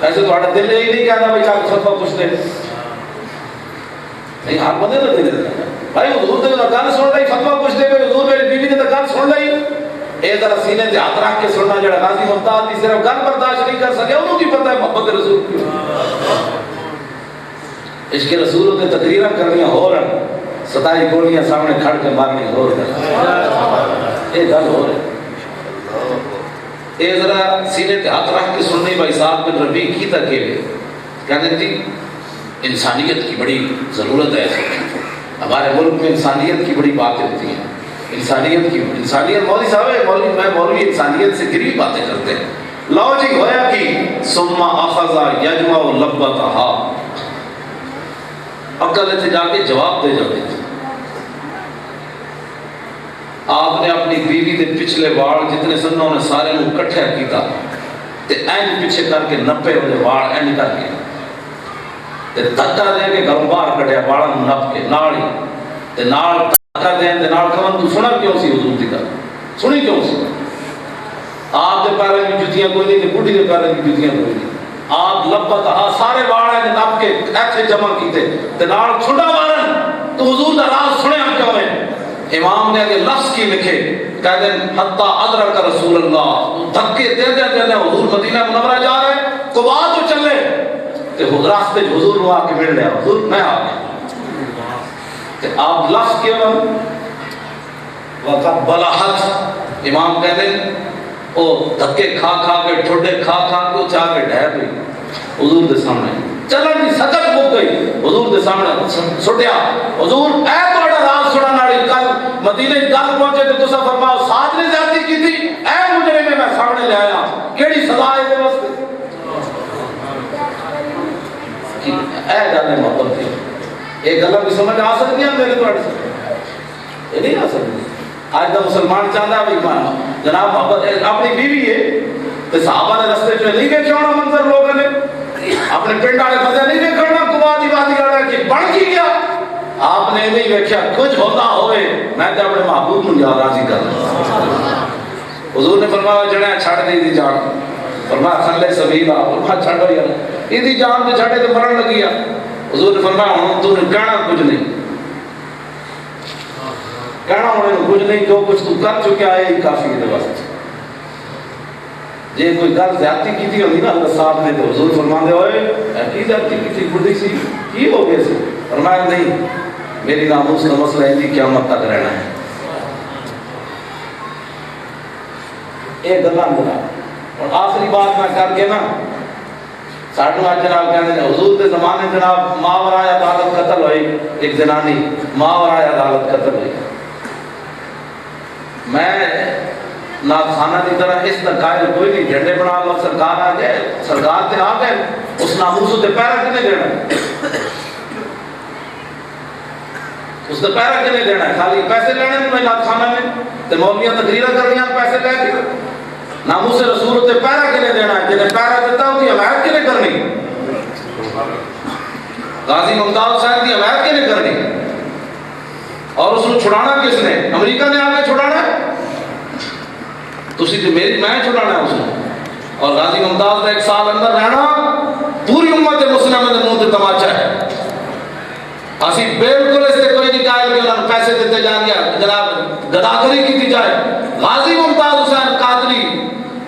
ایسے تو دل یہی نہیں کہنا بھائی آپ فتویٰ پوچھ دے، نہیں ہر بندے تو دل دیتا ہے بھائی حضور نے گل سن رہی فتویٰ پوچھ دے بھائی حضور میری بیوی نے تو گل سن رہی، اے ذرا سینے تے ہاتھ رکھ کے سننا جڑا غازی ممتاز دی صرف گل برداشت نہیں کر سکے، انہوں کی پتہ ہے محبت رسول کی، عشق رسول ہوتے تقریرہ کرنیاں ہو رہا، 27 گولیاں سامنے کھڑ کے مارنی ہو رہا، یہ گل ہو رہا، اے ذرا سینے تے ہاتھ رکھ کے سننی بھائی صاحب بن ربیع کی تک کہتے تھی انسانیت کی بڑی ضرورت ہے، ہمارے ملک میں انسانیت کی بڑی باتیں ہوتی ہیں، انسانیت مولوی صاحب ہے مولوی انسانیت سے گری باتیں کرتے ہیں۔ لو جی گویا کی ثم اخذ یجمع لبتھا، عقل سے جا کے جواب دے جاتے تھے، آپ نے اپنی بیوی کے پچھلے واڑ جتنے سن انہوں نے سارے لوگ کٹھے کیتا تے این پیچھے کر کے نپے ہوئے واڑ این کر کے تے دھکا دے کے گھروں باہر کٹیا واڑا نپ کے ناڑی تے نال دھکا دین تے نال کمن تو سنا کیوں سی حضور دی گل سنی کیوں سی؟ آپ دے پیروں میں جوتیاں کوئی نہیں تے بڈھی دے پیروں میں جوتیاں کوئی نہیں، آپ لبت سارے واڑ نپ کے ایتھے جمع کیتے تے نال چھڑا مارن تو حضور دا راز سنیا کیوں ہے؟ امام نے اگے لفظ کی لکھے کہتے ہیں حتی ادرک رسول اللہ، دھکے دے حضور مدینہ منورہ جا رہے قبا تو چلے تے راستے حضور نو آ کے مل لیا، حضور میں آ گیا تے آپ لفظ کیوں وقت بلحت، امام کہتے ہیں او دھکے کھا کے ٹھوڈے کھا کے چاہ کے ڈھہ گئی حضور دے سامنے، چلن دی سکت مک گئی حضور دے سامنے سٹیا، حضور اے تہاڈا راز سنن والی کل مدینے گل پہنچے تے تساں فرماؤ ساتھ نے زیادتی کی تھی، اے مجرم میں سامنے لے آیا، کیڑی سزا ہے دے واسطے؟ اے گل محبت تھی، یہ گلاں بھی سمجھ آ سکتی ہیں میرے تہاڈے سے؟ یہ نہیں آ سکتی۔ آج دا مسلمان چاہتا ہے جناب محبت اپنی بیوی ہے تے صحابہ نے رستے چ نہیں ویکھیا ہونا منظر لوگوں نے، اپنے پنڈ والے بندے نہیں ویکھنا قبا دی وادی والے کہ بن کی گیا، آپ نے نہیں ویکھیا کچھ ہوتا ہوئے میں تے اپنے محبوب نو یاد راضی کر حضور نے فرمایا جڑے چھڑ دے دی جان فرمایا خلے سبیلا، فرمایا چھڑو یار ایدی جان تے چھڑے تے مرن لگی ہے۔ حضور نے فرمایا ہن تو نے کہنا کچھ نہیں، کہنا ہونے کچھ نہیں، جو کچھ تو کر چکا ہے یہ کافی ہے واسطے۔ جے کوئی گل زیادتی کیتی ہوندی نا حضرت صاحب نے تو حضور فرماندے ہوئے کی زیادتی کیتی بڈھی سی کی ہو گیا سی؟ فرمایا نہیں، میری ناموس کا مسئلہ ہے کہ قیامت تک رہنا ہے۔ ایک گلا جناب، اور آخری بات میں کر کے نا ساڈو آج جناب کہنے حضور کے زمانے جناب ماورائے عدالت قتل ہوئی، ایک زنانی ماورائے عدالت قتل ہوئی۔ میں ناخانہ کی طرح اس کا قائل کوئی نہیں، جھنڈے بنا لو سرکار آ گئے، سرکار تے آ گئے، اس ناموس تے پیرا کنے دینا ہے؟ اس تے پیرا کنے دینا ہے؟ خالی پیسے لینے میں ناخانہ میں تے مولویاں تقریریں کرنیاں پیسے لے کے، ناموس رسول تے پیرا کنے دینا ہے؟ جنہیں پیرا دیتا ہوں کی حمایت کنے کرنی؟ غازی ممتاز حسین کی حمایت کنے کرنی؟ اور اس کو چھڑانا کس نے؟ امریکہ نے آگے چھڑانا ہے؟ تسی تے میری میں چھڑانا ہے اس کو؟ اور غازی ممتاز نے 1 سال اندر رہنا، پوری امت مسلمہ کے منہ تے تماچا ہے۔ اسی بالکل اس سے کوئی نہیں قائل کہ انہوں نے پیسے دیتے جان یا جناب گداگری کی جائے۔ غازی ممتاز حسین قادری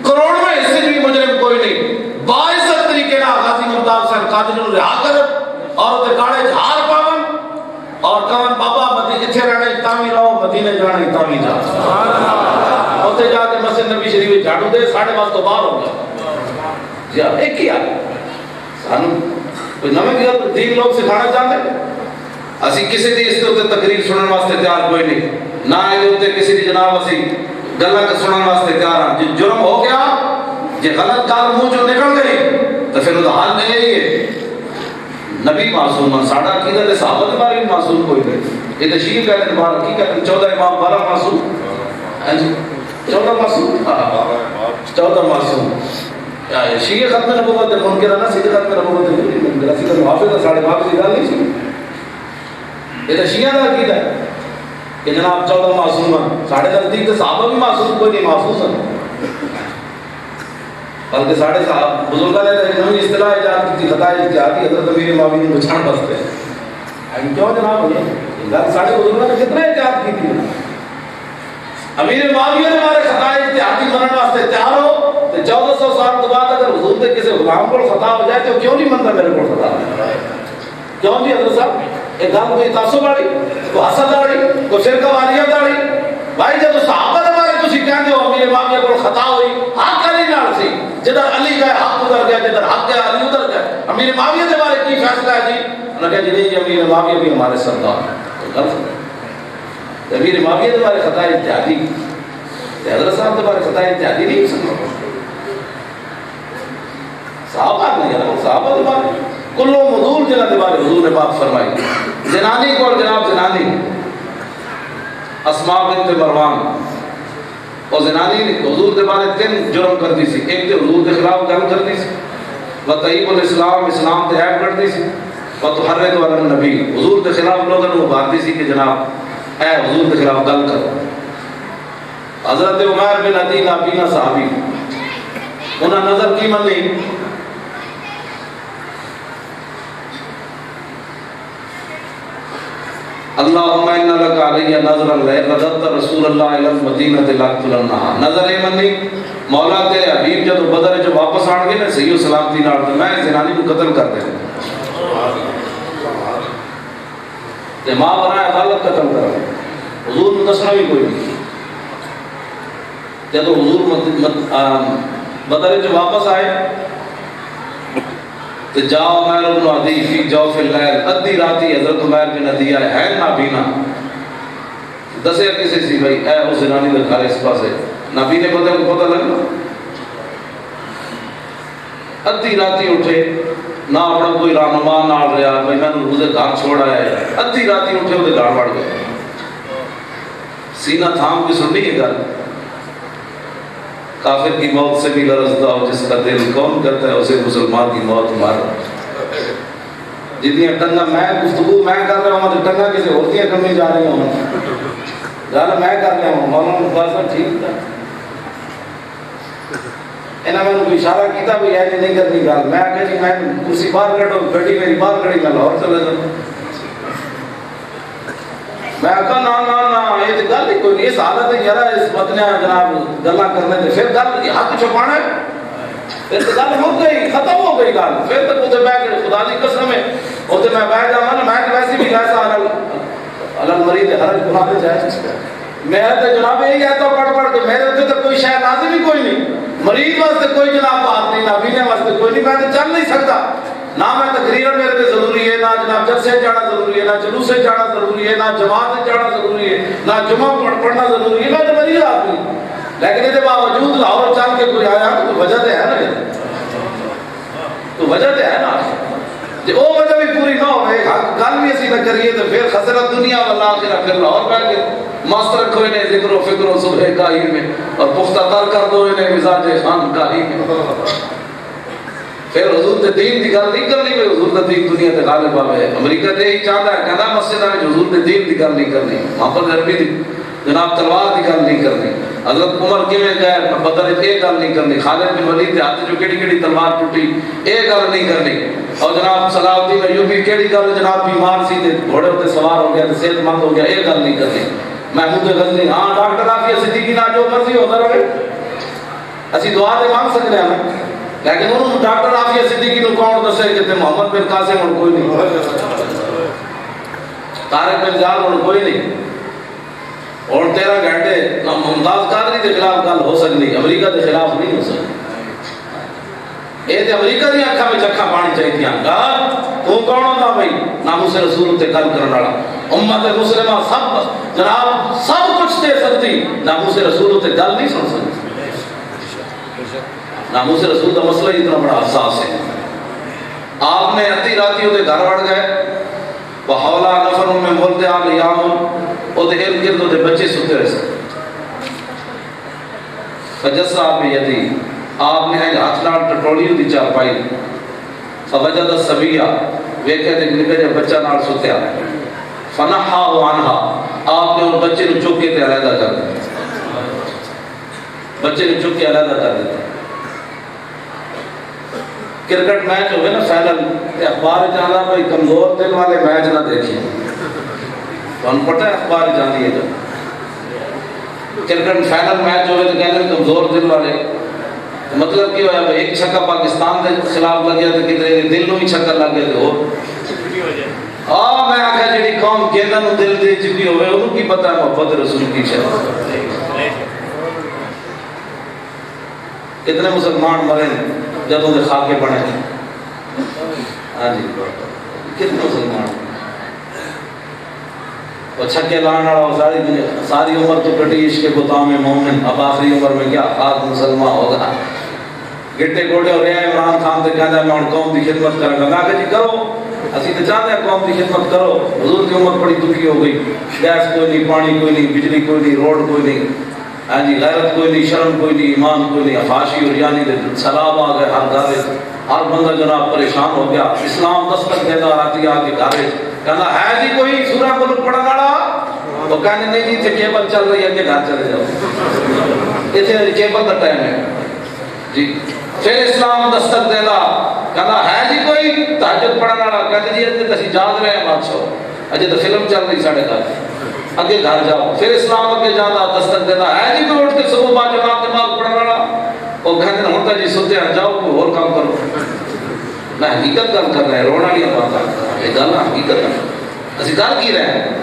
کروڑ میں اس سے بھی مجرم کوئی نہیں، باعثت طریقے نہ غازی ممتاز حسین قادری نے رہا کر اور تے گاڑے جھار پاون اور کہن بابا مدینے اتھے رہنا تامی رہو، مدینے جانا تامی جا، اوتے جا کے مسجد نبی شریف جھاڑو دے 12:30 تو باہر ہو گیا۔ جی ایک ہی آ سانو کوئی نویں دین لوگ سکھانا چاہتے، اسی کسی دی اس تے تقریر سنن واسطے تیار کوئی نہیں، نہ اے کسی دی جناب اسی گلاں سنن واسطے تیار ہاں۔ جے جرم ہو گیا، جے غلط گل منہ چوں نکل گئی تو پھر وہ حل نہیں ہے۔ نبی معصوم ہے، ساڈا عقیدہ تے صحابہ دے بارے معصوم کوئی نہیں۔ یہ تے شیعہ کہتے ہیں بار کی کہتے ہیں 14 امام 12 معصوم، ہاں جی 14 معصوم، 14 معصوم۔ شیعہ ختم نبوت دے منکر نہ سید ختم نبوت دے منکر، اسی تے محافظ ساڈے باپ دی گل نہیں سی۔ یہ تو شیعہ کا عقیدہ ہے کہ جناب 14 معصوم ہیں، ساڑھے نزدیک تو صحابہ بھی معصوم کوئی نہیں، محفوظ ہیں، بلکہ ساڑھے صاحب بزرگاں نے نئی اصطلاح ایجاد کی، خطا اجتہادی حضرت امیر معاویہ نے بچھان بستے ہیں۔ کیوں جناب یہ ساڑھے بزرگاں نے کتنا ایجاد کی تھی؟ امیر معاویہ نے ہمارے خطا اجتہادی منن واسطے تیار ہو تو 1400 سال کے بعد اگر حضور کے کسی غلام کو خطا ہو جائے تو کیوں نہیں منتا میرے کو خطا؟ کیوں جی حضرت صاحب ایک گل کوئی تعصب والی، کوئی حسد والی، کوئی فرقہ واریت والی؟ بھائی جب صحابہ دے بارے تسی کہندے ہو امیر معاویہ کو خطا ہوئی، حق علی نال سی، جدھر علی گئے حق ادھر گیا، جدھر حق گیا علی ادھر گیا، امیر معاویہ دے بارے کی فیصلہ ہے جی؟ انہوں نے کہا جی نہیں امیر معاویہ بھی ہمارے سردار ہیں۔ امیر معاویہ دے بارے خطا اجتہادی، حضرت صاحب دے بارے خطا اجتہادی نہیں سمجھو، صحابہ نہیں ہے، صحابہ دے بارے کلو مدول جنہ دے بارے حضور نے بات فرمائی۔ زنانی کو جناب زنانی اسماء بنت مروان اور زنانی حضور دے بارے 3 جرم کرتی سی۔ ایک تے حضور دے خلاف گل کرتی سی، وطیب الاسلام اسلام تے عیب کرتی سی، وتحرض علی النبی حضور دے خلاف لوگوں کو بھارتی سی کہ جناب اے حضور دے خلاف گل کرو۔ حضرت عمر بن عدی نابینا صحابی انہاں نظر کی من لی، اللہم انا لک علی نظرا لردت رسول اللہ الی المدینہ لاقتلنہ، نظر اے منی مولا تیرے حبیب جب بدر جو واپس آن گئے نا صحیح و سلامتی نال تے میں زنانی کو قتل کر دیں تے ماں بنائے عدالت قتل کر حضور کو دسنا بھی کوئی نہیں۔ جب حضور بدر جو واپس آئے تو جاؤ عمیر بن عدی فی جوف اللیل، ادھی راتی حضرت عمیر بن عدی آئے ہے نابینا، دسے کسی سی بھائی اے اس زنانی کا گھر اس پاس ہے، نابینے پتہ کو پتہ لگنا، ادھی راتی اٹھے نہ اپنا کوئی رہنما نال رہا بھائی میں نے اسے گھر چھوڑا ہے، ادھی راتی اٹھے وہ گھر بڑھ گئے، سینہ تھام کی سننی ہے گل، کافر کی موت سے بھی لرزتا ہو جس کا دل کون کرتا ہے اسے مسلمان کی موت مار۔ جتنی ٹنگا میں گفتگو میں کر رہا ہوں تو ٹنگا کسی ہوتی ہیں کمی جا رہی ہوں، گل میں کر رہا ہوں، مولانا مقبال صاحب ٹھیک تھا انہاں میں کوئی اشارہ کیتا بھی ایسے نہیں کرنی گل میں کہ جی میں کرسی باہر کڈو گڈی میری باہر کھڑی میں لاہور چلے جاؤں میں کہا نا یہ گل ہی کوئی نہیں اس حالت ہے یار اس وطن جناب گلا کرنے دے پھر گل حق چھپانا ہے پھر تو گل ہو گئی ختم ہو گئی گل پھر تک اتنے بیٹھ کے خدا کی قسم ہے اتنے میں بیٹھ جاؤں نا میں ویسے بھی ایسا المریض حرج قرآن جائز میں تو جناب یہی آتا پڑھ کے میرے اتنے تو کوئی شاید لازم ہی کوئی نہیں مریض واسطے کوئی جناب بات نہیں نہ بینے واسطے کوئی نہیں میں تو چل نہیں سکتا نہ میں تقریر میرے تے ضروری ہے نہ جناب جلسے جانا ضروری ہے نہ جلوس سے جانا ضروری ہے نہ جماعت جانا ضروری ہے نہ جمعہ پڑھنا ضروری ہے میں تو مریض آدمی لیکن یہ باوجود لاہور چل کے کوئی آیا تو وجہ تو ہے نا تو وجہ تو ہے نا جی وہ وجہ بھی پوری نہ ہوئے گل بھی اسی نہ کریے تو پھر خسرت دنیا والا آخرہ پھر لاہور بیٹھ کے مست رکھو انہیں ذکر و فکر و صبح کاہی میں اور پختہ تر کر دو انہیں مزاج خان کاہی میں پھر حضور تے دین دی گل نہیں کرنی میں حضور تے دین دنیا تے غالب آوے امریکہ تے ہی چاہتا ہے کہنا مسجدہ میں حضور تے دین دی گل نہیں کرنی محمد عربی دی جناب تلوار دی گل نہیں کرنی حضرت عمر کیویں گئے بدر یہ گل نہیں کرنی خالد بن ولید دے ہاتھ جو کیڑی کیڑی تلوار ٹوٹی یہ گل نہیں کرنی اور جناب صلاح الدین ایوبی کیڑی گل جناب بیمار سی تے گھوڑے تے سوار ہو گیا تے صحت مند ہو گیا یہ گل نہیں کرنی محمود غزنی ہاں ڈاکٹر عافیہ صدیقی نال جو مرضی ہوتا رہے اسی دعا تے مانگ سکتے ہیں لیکن انہوں ڈاکٹر عافیہ صدیقی نو کون دسے کہ تے محمد بن قاسم اور کوئی نہیں طارق بن زیاد اور کوئی نہیں اور 13 گھنٹے ممتاز قادری کے خلاف گل ہو سکتی امریکہ کے خلاف نہیں ہو سکتی یہ تو امریکہ دی اکھاں وچ اکھاں پانی چاہیے گا تو کون ہوندا بھائی ناموس رسول تے گل کرن والا امت مسلمہ سب جناب سب کچھ دے سکتی ناموس رسول تے گل نہیں سن سکتی ناموس رسول کا مسئلہ اتنا بڑا حساس ہے آپ نے ادھی راتی وہ گھر وڑ گئے وحولا نفر میں بولتے آ لیامن وہ ارد گرد وہ بچے ستے رہے سکتے فجسا بیدی آپ نے ہاتھ نال ٹٹولی دی چارپائی فوجد السبیہ ویکھے تے نکے جے بچہ نال ستیا فنحا عنہا آپ نے ان بچے نو چوک کے تے علیحدہ کر دیا بچے نو چوک کے علیحدہ کر دیا کرکٹ میچ ہوئے نا فائنل اخبار جانا بھائی کمزور دل والے میچ نہ دیکھیں تو ہم پتہ ہے اخبار جانی ہے جب کرکٹ فائنل میچ ہوئے تو کہنے کمزور دل والے مطلب کیا ہوا ایک چھکا پاکستان کے خلاف لگ گیا تو کتنے دل نو ہی چھکا لگ گیا تو میں آخر جی قوم گیندہ نو دل دے چکی ہوئے انہوں کی پتہ ہے محبت رسول کی شاید کتنے مسلمان مرے جب انہیں خاکے بڑھے ہاں جی کتنے مسلمان اور چھکے لانا رہا ساری عمر تو کٹی عشق غلام مومن اب آخری عمر میں کیا خاک مسلمان ہوگا گٹے گوڑے اور رہے عمران خان سے کہنا ہے میں ان قوم کی خدمت کروں گا میں کہا جی کرو اسی تو چاہتے ہیں قوم کی خدمت کرو حضور کی عمر بڑی دکھی ہو گئی گیس کوئی نہیں پانی کوئی نہیں بجلی کوئی نہیں روڈ کوئی نہیں ہاں جی غیرت کوئی نہیں شرم کوئی نہیں ایمان کوئی نہیں افاشی اور یعنی سلام آ گئے ہر گھر ہر بندہ جناب پریشان ہو گیا اسلام دستک دیتا آتی آ کے گھر کہنا ہے جی کوئی سورہ کو لوگ پڑھنے والا وہ کہنے نہیں جی تے کیبل چل رہی ہے کہ گھر چلے جاؤ اتنے کیبل کا ٹائم ہے جی پھر اسلام دستک دیتا کہنا ہے جی کوئی تہجد پڑھنے والا کہتے جی اتنے تسی جاگ رہے ہیں بادشاہ اجے تو فلم چل رہی ساڑھے گھر اگے گھر جاؤ پھر اسلام اگے جانا دستک دیتا ہے جی کوئی اٹھ کے صبح با جماعت نماز پڑھنے والا وہ کہتے ہیں ہوتا جی ستے ہیں جاؤ کوئی اور کام کرو میں حقیقت گل کر رہے ہیں رونا نہیں بات یہ گل حقیقت ہے اسی گل کی رہے ہیں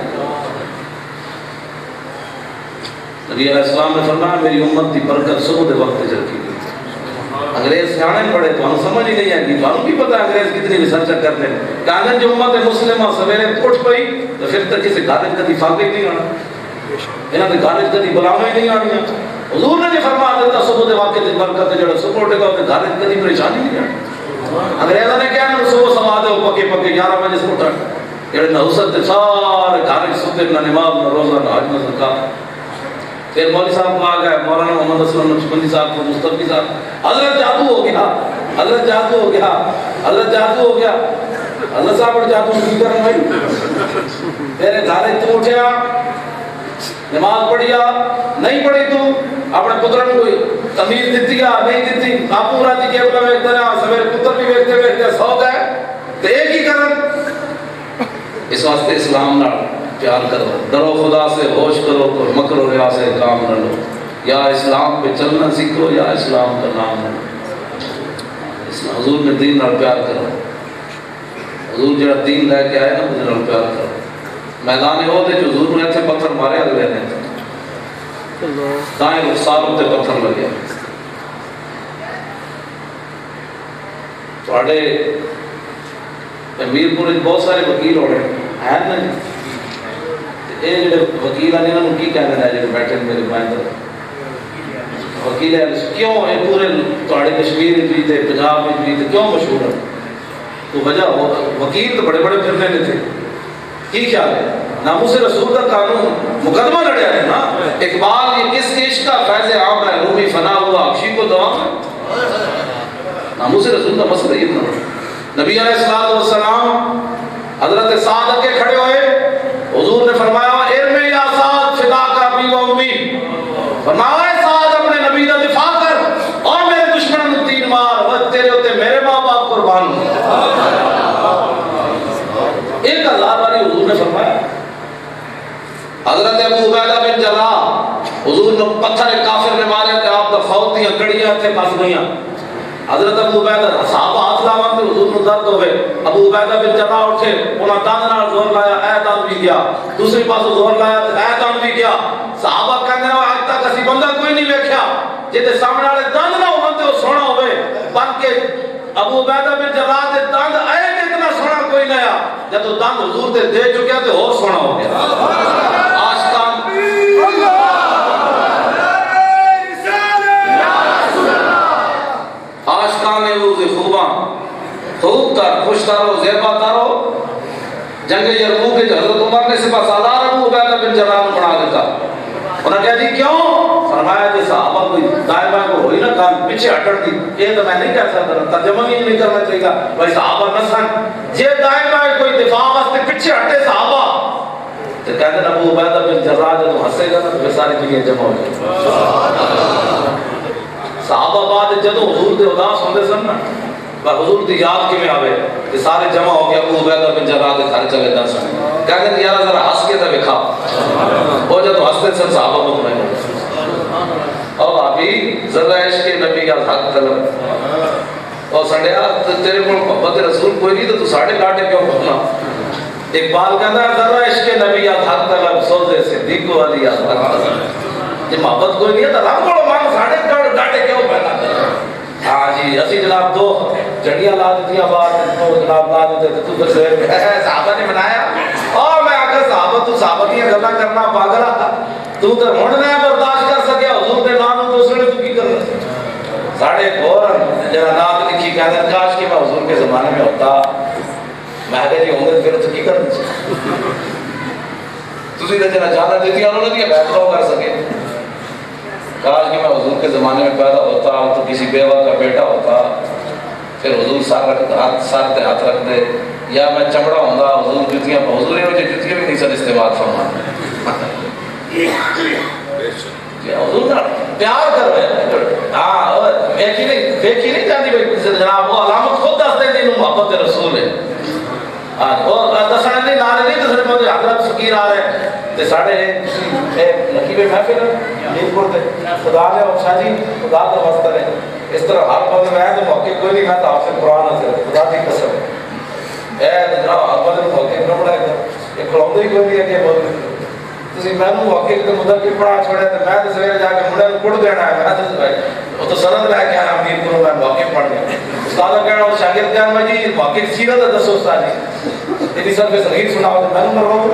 نبی علیہ السلام نے فرمایا میری امت کی برکت صبح دے وقت جلکی گئی انگریز سیانے پڑے تو ہم سمجھ ہی نہیں آئے گی تو ہم بھی پتا انگریز کتنی ریسرچ کرتے ہیں کہ اگر جو امت مسلمہ سویرے اٹھ پئی تو پھر تک کسی غالب کدی فاقے نہیں آنا انہاں نے غالب کدی بلاویں نہیں آنی حضور نے جو فرما دیتا صبح دے واقعے دی برکت جڑا صبح اٹھے گا تو غالب کدی پریشانی نہیں آنی انگریزوں نے کہا نا صبح سوا دے پکے پکے 11 بجے سے اٹھا جڑے نحوست دے سارے غالب ستے نہ نماز نہ روزہ نہ حج نہ زکات پھر مولوی صاحب کو آ گئے مولانا محمد اسلم نقشبندی صاحب کو مصطفی صاحب حضرت جادو ہو گیا حضرت جادو ہو گیا حضرت جادو ہو گیا حضرت صاحب اور جادو کی کریں بھائی تیرے گھر تو اٹھیا نماز پڑھیا نہیں پڑھی تو اپنے پتروں کو تمیز دیتی یا نہیں دیتی آپ پورا جی کے بلا ویکتے ہیں سویر پتر بھی ویکتے سو گئے تو ایک ہی کرن اس واسطے اسلام نہ پیار کرو ڈرو خدا سے ہوش کرو تو مکر و ریا سے کام نہ لو یا اسلام پہ چلنا سیکھو یا اسلام کا نام نہ لو حضور نے دین نال پیار کرو حضور جڑا دین لے کے آئے نا اس نال پیار کرو میدان وہ تھے جو حضور نے ایتھے پتھر مارے اگلے نے دائیں رخساروں تے پتھر لگے تھوڑے میرپور بہت سارے وکیل ہو رہے ہیں نا یہ جڑے وکیل ہیں انہوں کی کہنے ہیں جڑے بیٹھے میرے بائیں وکیل ہے کیوں یہ پورے تھوڑے کشمیر بھی تھے پنجاب بھی تھے کیوں مشہور ہے تو وجہ وکیل تو بڑے بڑے پھرنے کے تھے کی خیال ہے ناموس رسول کا قانون مقدمہ لڑیا ہے نا اقبال یہ کس عشق کا فیض عام ہے رومی فنا ہوا اکشی کو دعا ناموس رسول کا مسئلہ یہ نا نبی علیہ السلام حضرت سعد کے کھڑے ہوئے حضور نے فرمایا ارم یا سعد فدا کا ابی و امی فرمایا سعد اپنے نبی کا دفاع کر اور میرے دشمن کو تین مار وہ تیرے ہوتے میرے ماں باپ قربان ایک ہزار باری حضور نے فرمایا حضرت ابو عبیدہ بن جراح حضور نے پتھر کافر نے مارے تھے آپ دا فوت دیاں کڑیاں تھے پس گئیاں حضرت ابو عبیدہ صحابہ ہاتھ لاون تے حضور نوں درد ہوئے ابو عبیدہ بن جراح اٹھے انہاں دند نال زور لایا اے دند بھی گیا دوسری پاسوں زور لایا تے اے دند بھی گیا صحابہ کہندے نے اج تک اسی بندہ کوئی نہیں ویکھیا جے سامنے والے دند نہ ہون تے او سونا ہوئے بن کے ابو عبیدہ بن جراح دے دند اے اتنا سونا کوئی نہ آیا جب تو دند حضور تے دے چکیا تے اور سونا ہو گیا آشکان روز خوباں خوب تر خوش تارو زیبا تارو جنگ یرموک کے حضرت عمر نے سپہ سالار ابو عبیدہ بن جراح بنا دیتا انہوں نے کہا جی کیوں فرمایا جی صحابہ کوئی دائیں بائیں کو ہوئی نا کام پیچھے ہٹڑ دی یہ تو میں نہیں کہہ سکتا ترجمہ بھی نہیں کرنا چاہیے بھائی صحابہ نہ سن جی دائیں بائیں کوئی دفاع واسطے پیچھے ہٹے صحابہ تو کہتے ہیں ابو عبیدہ بن جراح جب ہنسے گا نا تو ساری چیزیں جمع ہو جائیں صحابہ بعد جدوں حضور دے اداس ہوندے سن نا حضور دی یاد کیویں آوے کہ سارے جمع ہو گیا ابو عبیدہ بن جراح دے گھر چلے جا سن کہتے ہیں یار ذرا ہنس کے تے دکھا وہ جدوں ہنستے سن صحابہ مطمئن ہو او ابھی ذرا عشق نبی کا حق طلب او سڑیا تیرے کول محبت رسول کوئی نہیں تو تو ساڑھے کاٹے کیوں بھولنا اقبال کہتا ہے ذرا عشق نبی کا حق طلب سوزے صدیق والی حق طلب یہ محبت کوئی نہیں ہے تو رب کو مان ساڑھے کاٹے کیوں پہنا ہاں جی اسی جناب دو جڑیاں لا دیتی بعد تو جناب لا دیتے تو پھر سے صحابہ نے بنایا اور میں آخر صحابہ تو صحابہ کی گلا کرنا پاگلا تو ہن نہ برداشت کر سکیا حضور دے نام تو اس نے تو کی کرنا ساڑھے اور جڑا نام لکھی کہتے ہیں کاش کہ میں حضور کے زمانے میں ہوتا میں کہا جی ہوں گے پھر تو کی کرنا تسی تے جڑا جانا دیتی انہوں نے کیا بیٹھو کر سکے کاش کہ میں حضور کے زمانے میں پیدا ہوتا تو کسی بیوہ کا بیٹا ہوتا پھر حضور سر تے ہاتھ رکھ دے یا میں چمڑا ہوندا حضور جتیاں حضور یہ جتیاں بھی نہیں سن استعمال فرما حضور نا پیار کر رہے ہاں دیکھی نہیں جاتی بھائی جناب وہ علامت خود دستے ہیں انہوں محبت رسول ہے اور دسنے نہیں نعرے نہیں دسنے پہ حضرت فقیر آ رہے ہیں تے ساڑھے نقیب محفل نیپور تے خدا نے شاہ جی خدا کا واسطہ ہے اس طرح ہر بندے میں تو موقع کوئی نہیں کہتا آپ سے قرآن حاصل خدا کی قسم اے جناب ہر بندے موقع نہ پڑھا یہ کھلوندے ہی کوئی نہیں ہے کہ بول تسی میں نوں موقع تے مدد کی پڑھا چھوڑے تے میں تے سویرے جا کے منڈے نوں کڑ دینا ہے میں تے بھائی وہ تو سند لے کے آنا امیر کو میں موقع پڑھنے استاد کہنا وہ شاگرد کہنا میں جی موقع سیرت دسو استاد جی اتنی سب کے صحیح سناؤ تے میں نوں مرواؤں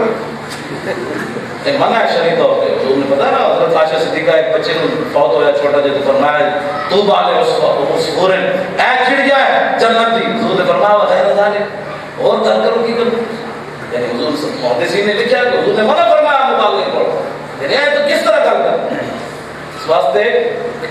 یہ منع ہے شریعت طور پہ حضور نے پتا نا حضرت عائشہ صدیقہ ایک بچے کو فوت ہوا چھوٹا جو فرمایا تو بالے اس ہورن اے چڑیا ہے جنت دی حضور نے فرمایا غیر ذالک اور کر کرو کی کرو یعنی حضور محدثین نے لکھا ہے کہ حضور نے منع فرمایا مبالغے پڑھو یعنی یہ تو کس طرح کر اس واسطے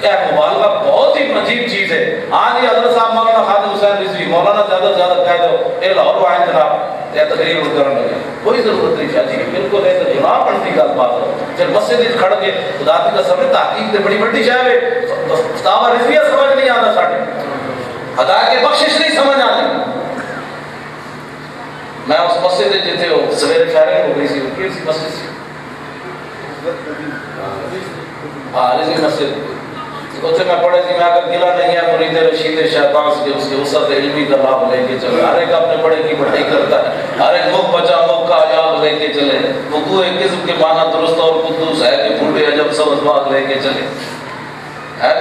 مبالغہ بہت ہی عجیب چیز ہے ہاں جی حضرت صاحب مولانا خادم حسین رضوی مولانا زیادہ سے زیادہ کہہ دو اے لاہور وائن جناب یا تقریر کرنے لگے کوئی ضرورت نہیں شاہ جی بالکل ہے تو جناب بنتی گل بات ہو پھر مسجد وچ کھڑ کے خدا دی قسم ہے تحقیق تے بڑی بڑی شے ہے فتاوا رضویہ سمجھ نہیں آتا ساڈے ہدایت کی بخشش نہیں سمجھ آتی میں اس مسجد وچ جتھے ہو سویرے فائرنگ ہو گئی سی وہ سی مسجد سی ہاں رضوی مسجد اتنے میں پڑھے تھی میں اگر گلا نہیں ہے مرید رشید شیطان سے اس کے وسعت علمی کا لابھ لے کے چلے ہر ایک اپنے پڑھے کی بڑھائی کرتا ہے ہر ایک مخ بچا مخ کا عجاب لے کے چلے وقوع ایک قسم کے معنی درست اور قدوس ہے کہ پھوٹے عجب سبز باغ لے کے چلے ہے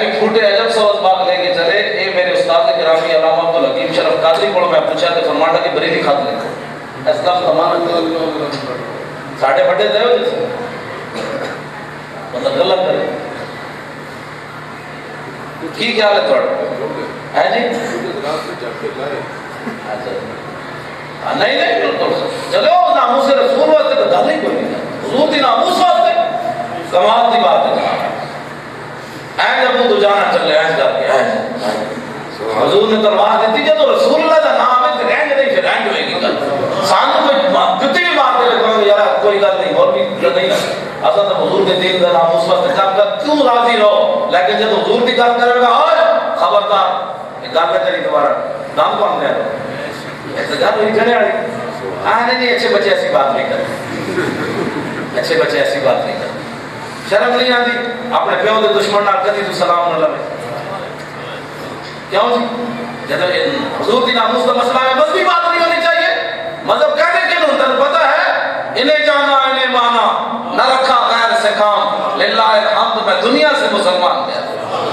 کہ پھوٹے عجب سبز باغ لے کے چلے اے میرے استاد گرامی علامہ عبدالحکیم شرف قادری کو میں پوچھا تو فرمانا کہ بریلی خط لکھو اس کا زمانہ ساڑھے بڑے دے ہو جیسے مطلب غلط کرے کی خیال ہے تھوڑا ہے جی نہیں نہیں بالکل چلو ناموس رسول واسطے تو گل ہی کوئی نہیں حضور دی ناموس واسطے کمال دی بات ہے این ابو تو جانا چلے این کر کے حضور نے تلوار دیتی جب تو رسول اللہ کا نام ہے پھر رینج نہیں پھر رینج ہوئے گی گل سانو کوئی جتنی بھی بات دے لگا یار کوئی گل نہیں اور بھی نہیں اصل تو حضور کے دین کا ناموس واسطے کام کر کیوں راضی رہو لیکن جب حضور کی گل کرے گا اوئے خبردار یہ گل ہے تیری دوبارہ نام کون دے ایسے گل ہوئی کھڑے والی ہاں نہیں اچھے بچے ایسی بات نہیں کرتے اچھے بچے ایسی بات نہیں کرتے شرم نہیں آتی اپنے پیو دے دشمن نال کدی تو سلام نہ لے کیوں جی جب حضور کی ناموس کا مسئلہ ہے مذہبی بات نہیں ہونی چاہیے مذہب کہنے کے لئے تن پتہ ہے انہیں جانا انہیں مانا نہ رکھا غیر سے کام للہ الحمد میں دنیا سے مسلمان گیا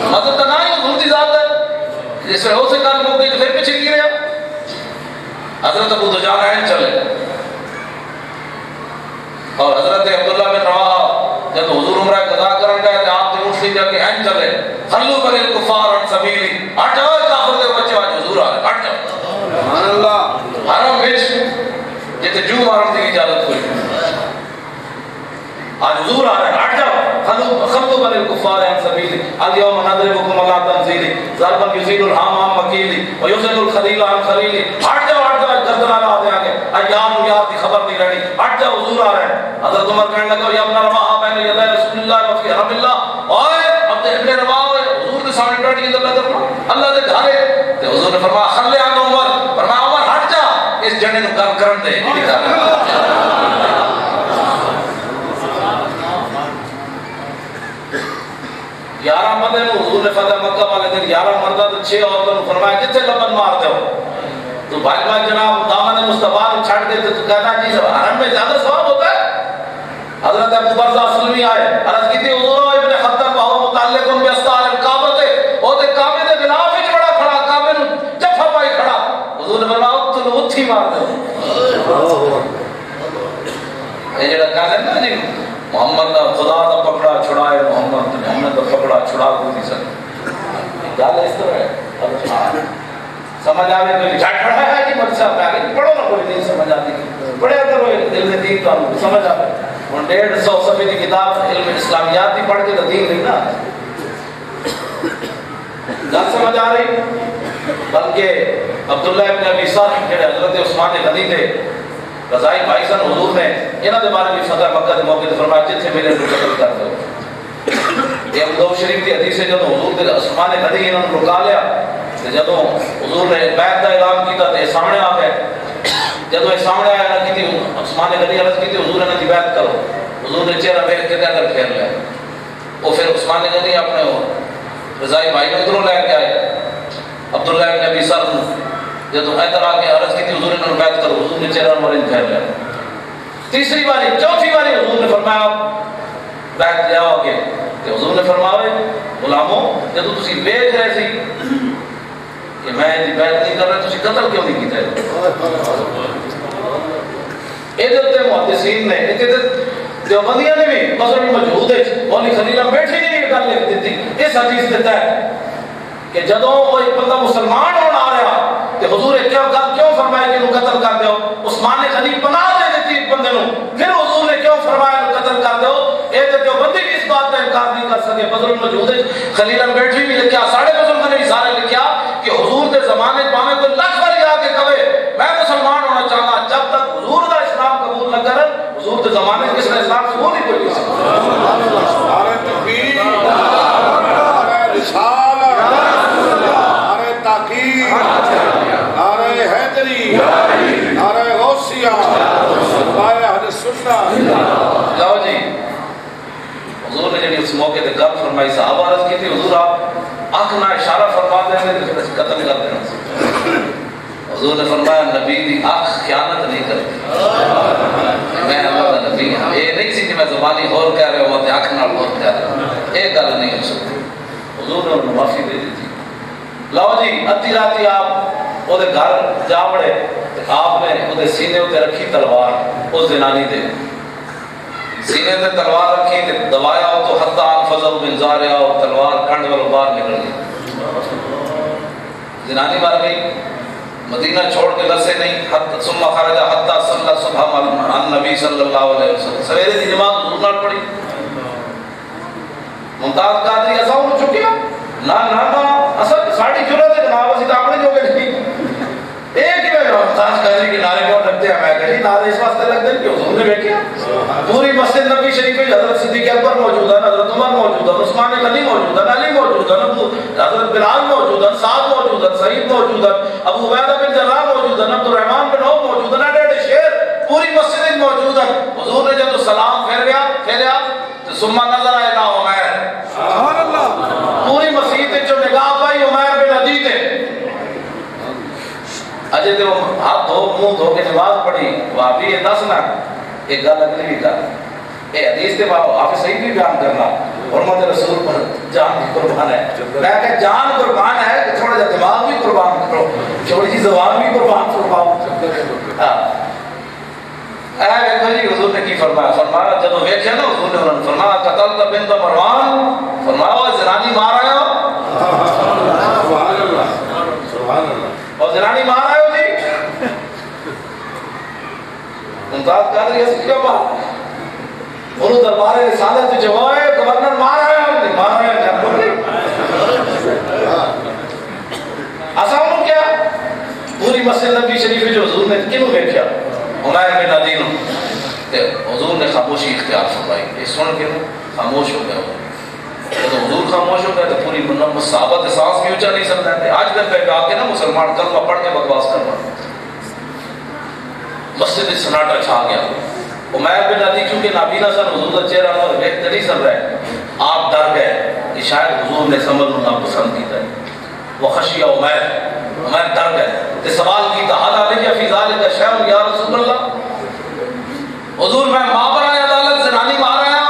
مذہب تو نہ ہی حضور کی ذات ہے جس سے ہو سے کال ہو گئی تو پھر پیچھے کی رہا حضرت ابو دجان عین چلے اور حضرت عبداللہ بن رواحہ جب حضور عمرہ قضا کرن گئے تو آپ نے اٹھ لی جا کے عین چلے خلو بن الکفار عن سبیلی ہٹ جاؤ کافر دے بچے آج حضور آ رہے ہٹ جاؤ سبحان اللہ حرم وچ جتے جو مارن دی اجازت ہوئی آج حضور آ رہے ہٹ جاؤ خلو بن الکفار عن سبیلی اليوم نضربكم على تنزیلی ضربا یزیل الحام عن مکیلی ویزل الخلیل عن خلیلی ہٹ جاؤ گردن آگا آتے آگے ایام یاد کی خبر نہیں رہی ہٹ جاؤ حضور آ رہے ہیں حضرت عمر کہنے لگا یا ابن رواحہ بین یدی رسول اللہ وفی حرم اللہ اوئے اب تے ابن رواحہ حضور کے سامنے بیٹھ کے اللہ کرنا اللہ دے گھرے تے حضور نے فرمایا خلے عن عمر فرمایا عمر ہٹ جا اس جنے نو گل کرن دے یارہ مردے نو حضور نے فتح مکہ والے دن یارہ مردہ تو 6 عورتوں نے فرمایا جتھے لبن مار دے تو بھائی بھائی جناب دامن مصطفیٰ نے چھڑ دیتے تو کہنا جی حرم میں زیادہ ثواب ہوتا ہے حضرت ابو برزہ سلمی آئے عرض کی تھی حضور ابن خطب وہو متعلق ان بیستار القابہ تے وہ تے کعبے دے غلاف ہی بڑا کھڑا کعبے نو جفا پائی کھڑا حضور نے فرمایا تو اتھی مار دے یہ جڑا کہا ہے نا جی محمد دا خدا دا پکڑا چھڑائے محمد دا پکڑا چھڑا کو نہیں سکتا گل اس طرح ہے سمجھ آوے کوئی جھٹ پڑھا ہے کہ مدرسہ پہ آگے پڑھو نہ کوئی نہیں سمجھ آتی پڑھے کرو دل میں دین کا سمجھ آوے ان 150 صفحے کی کتاب علم اسلامیات بھی پڑھ کے تو دین نہیں نا گل سمجھ آ رہی بلکہ عبداللہ ابن ابی صالح جڑے حضرت عثمان غنی تھے رضائی بھائی سن حضور نے انہاں دے بارے میں فتح مکہ دے موقع تے فرمایا جتھے میرے کو قتل کر دو یہ ابو داؤد شریف کی حدیث ہے جب حضور نے عثمان غنی انہوں نے رکا لیا جب حضور نے بیعت کا اعلان کیا تو یہ سامنے آ گئے جب یہ سامنے آیا نہ کی عثمان غنی عرض کی حضور نے بیعت کرو حضور نے چہرہ دیکھ کے اندر پھیر لیا وہ پھر عثمان غنی اپنے رضائی بھائی نے ادھروں لے کے آئے عبداللہ ابن ابی صالح جب ادھر آ کے عرض کی حضور نے بیعت کرو حضور نے چہرہ مرین پھیر لیا تیسری باری چوتھی باری حضور نے فرمایا بیعت لے آؤ گے کہ حضور نے فرمایا غلاموں جب تسی دیکھ رہے سی کہ میں دی بیعت نہیں کر رہا تسی قتل کیوں نہیں کیتا ہے ادھر تے محدثین نے دیوبندیاں نے بھی مذہبی مجہود ہے مولی خلیلہ بیٹھی نہیں گل لکھ دیتی اس حدیث دیتا ہے کہ جدوں کوئی بندہ مسلمان ہونا آ رہا کہ حضور کیا گل کیوں فرمایا کہ انہوں قتل کر دیو عثمان غنی پناہ دے دیتی ایک بندے نو پھر حضور نے کیوں فرمایا انہوں قتل کر دیو اے تے دیوبندی بھی اس بات کا انکار نہیں کر سکے بدر المجہود خلیلہ بیٹھی بھی لکھیا ساڑھے بزرگ نے بھی سارے لکھیا کہ حضور دے زمانے پاویں کوئی لکھ والی آ کے کہے میں مسلمان ہونا چاہنا اس موقع تے گل فرمائی صحابہ عرض کی تھی حضور آپ آنکھ نہ اشارہ فرما دیں گے تو پھر قتل کر دینا. حضور نے فرمایا نبی دی آنکھ خیانت نہیں کرتی. میں اللہ کا نبی ہوں. یہ نہیں سی کہ میں زبانی اور کہہ رہا ہوں تے آنکھ نال اور کہہ رہا ہوں. یہ گل نہیں ہو سکتی. حضور نے انہوں معافی دے دی تھی. لو جی ادھی راتی آپ وہ گھر جا بڑے آپ نے وہ سینے اتنے رکھی تلوار اس زنانی دے سینے تے تلوار رکھی تے دبایا ہو تو حتی فضل بن زاریا ہو تلوار کنڈ والا باہر نکل گئی. زنانی مر گئی. مدینہ چھوڑ کے لسے نہیں. ثم خرج حتی صلی صبح عن نبی صلی اللہ علیہ وسلم. سویرے دی نماز حضور نال پڑھی. ممتاز قادری ایسا ہو چکیا نہ اصل ساڑی جرت ہے جناب اسی تو اپنے جو گئے نہیں. ایک ہی میں ممتاز قادری کے نعرے کو لگتے ہیں. میں کہی نعرے اس واسطے لگتے ہیں کہ حضور نے دیکھا پوری مسجد نبی شریف میں حضرت صدیق اکبر موجود ہے, حضرت عمر موجود ہے, عثمان غنی موجود ہے, علی موجود ہے, حضرت بلال موجود ہے, سعد موجود ہے, سعید موجود ہے, ابو عبیدہ بن جراح موجود ہے, عبد الرحمن بن عوف موجود ہے, ڈیڑھ شیر پوری مسجد موجود ہے. حضور نے جب سلام پھیریا تو ثم نظر الی عمیر. سبحان اللہ. پوری مسجد جو نگاہ پائی عمیر بن عدی تے اجے تے ہاتھ دھو منہ دھو کے نماز پڑھی. وہابی یہ دسنا ایک گل اگلی بھی کر یہ حدیث تے آپ صحیح بھی بیان کرنا حرمت رسول پر جان بھی قربان ہے. میں کہ جان قربان ہے کہ تھوڑا جا دماغ بھی قربان کرو, تھوڑی سی زبان بھی قربان فرماؤ. اے دیکھو جی حضور نے کی فرمایا. فرمایا جب ویکھیا نا حضور نے انہوں نے فرمایا قتلت بنت مروان. فرمایا وہ زنانی مار آئے ہو. سبحان اللہ سبحان اللہ. اور زنانی مار آئے ہو جی. ممتاز قادری اس کیوں بات انہوں دربار رسالت جو ہے گورنر مار آیا ہو نہیں مار آیا کیا بول رہی ایسا انہوں کیا پوری مسجد نبی شریف جو حضور نے کنوں دیکھا عمیر بن عدی نے حضور نے خاموشی اختیار فرمائی. یہ سن کے خاموش ہو گیا. جب حضور خاموش ہو گیا تو پوری صحابہ سانس بھی اونچا نہیں سکتا ہے. آج دن پہ آ کے نا مسلمان کلمہ پڑھ کے بکواس کرنا. مسجد سناٹا چھا گیا. عمیر بن عدی کیونکہ نابینا سن حضور کا چہرہ پر دیکھتے نہیں سن رہے. آپ ڈر گئے کہ شاید حضور نے سمجھ نہ پسند کیتا ہے. وہ خشیہ عمیر ڈر گئے تے سوال کیتا حال علیہ فی ذالک شیء یا رسول اللہ. حضور میں مابرہ عدالت زنانی مار آیا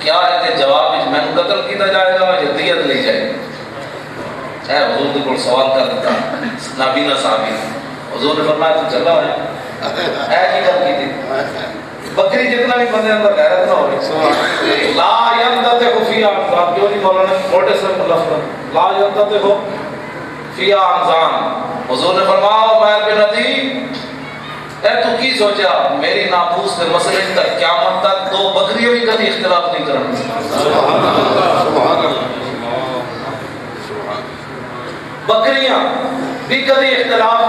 کیا ہے جواب میں قتل کیتا جائے گا یا دیت لی جائے گی. اے حضور نے کوئی سوال کر دیتا نابینا صحابی. حضور نے فرمایا تو چلا ہے اے کی گل کی تھی بکری جتنا بھی بندے اندر غیرت نہ ہوئے لا ينتطق فی آپ جو نہیں مولانا چھوٹے سے لفظ لا ينتطق فی انزان. حضور نے فرمایا عمیر بن عدی اے تو کی سوچا میری ناموس کے مسئلے تک قیامت تک دو بکریوں بھی کبھی اختلاف نہیں کریں. سبحان اللہ سبحان اللہ. بکریاں بھی کبھی اختلاف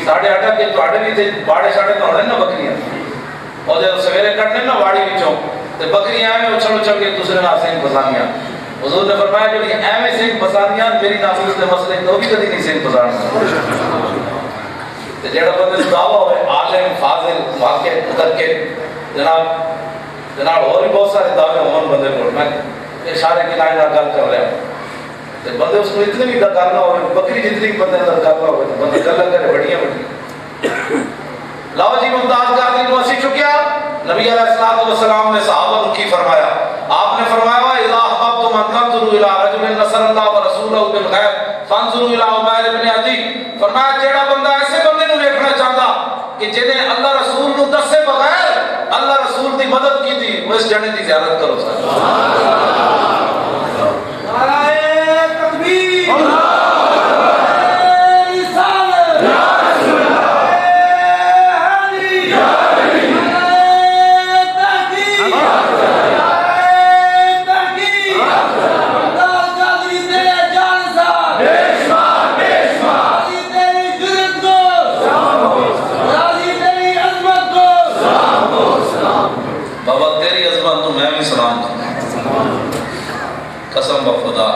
ساڑھے آٹھا کے توڑے بھی تھے باڑے ساڑھے نہ ہونے نا بکریاں اور جب سویرے کٹنے نا واڑی بچوں تو بکریاں آئے اچھل اچھل کے دوسرے نام سینگ پسانیاں. حضور نے فرمایا جو ایویں سینگ پسانیاں میری ناموس کے مسئلے تو بھی کبھی نہیں سینگ پسانیاں. جیڑا بندے دعویٰ ہوئے عالم فاضل واقع مدرکے جناب اور بھی بہت سارے دعوے ہوں بندے کو. میں اشارے کی لائن گل کر رہا ہوں بندے اس کو اتنے بھی کرنا ہوئے بکری جتنی بندے اندر کرنا ہوئے تو بندے گل کرے بڑیاں بڑیاں. لاؤ جی ممتاز قادری کو اسی چکیا. نبی علیہ السلام نے صحابہ کی فرمایا آپ نے فرمایا اذا احببتم ان تنظروا الى رجل نصر اللہ ورسولہ بالغیب فانظروا الى عمیر بن عدی. فرمایا جیڑا بندہ ایسے بندے نو دیکھنا چاہتا کہ جنہیں اللہ رسول نو دسے بغیر اللہ رسول دی مدد کی تھی وہ اس جنے دی زیارت کرو. نعرہ تکبیر قسم خدا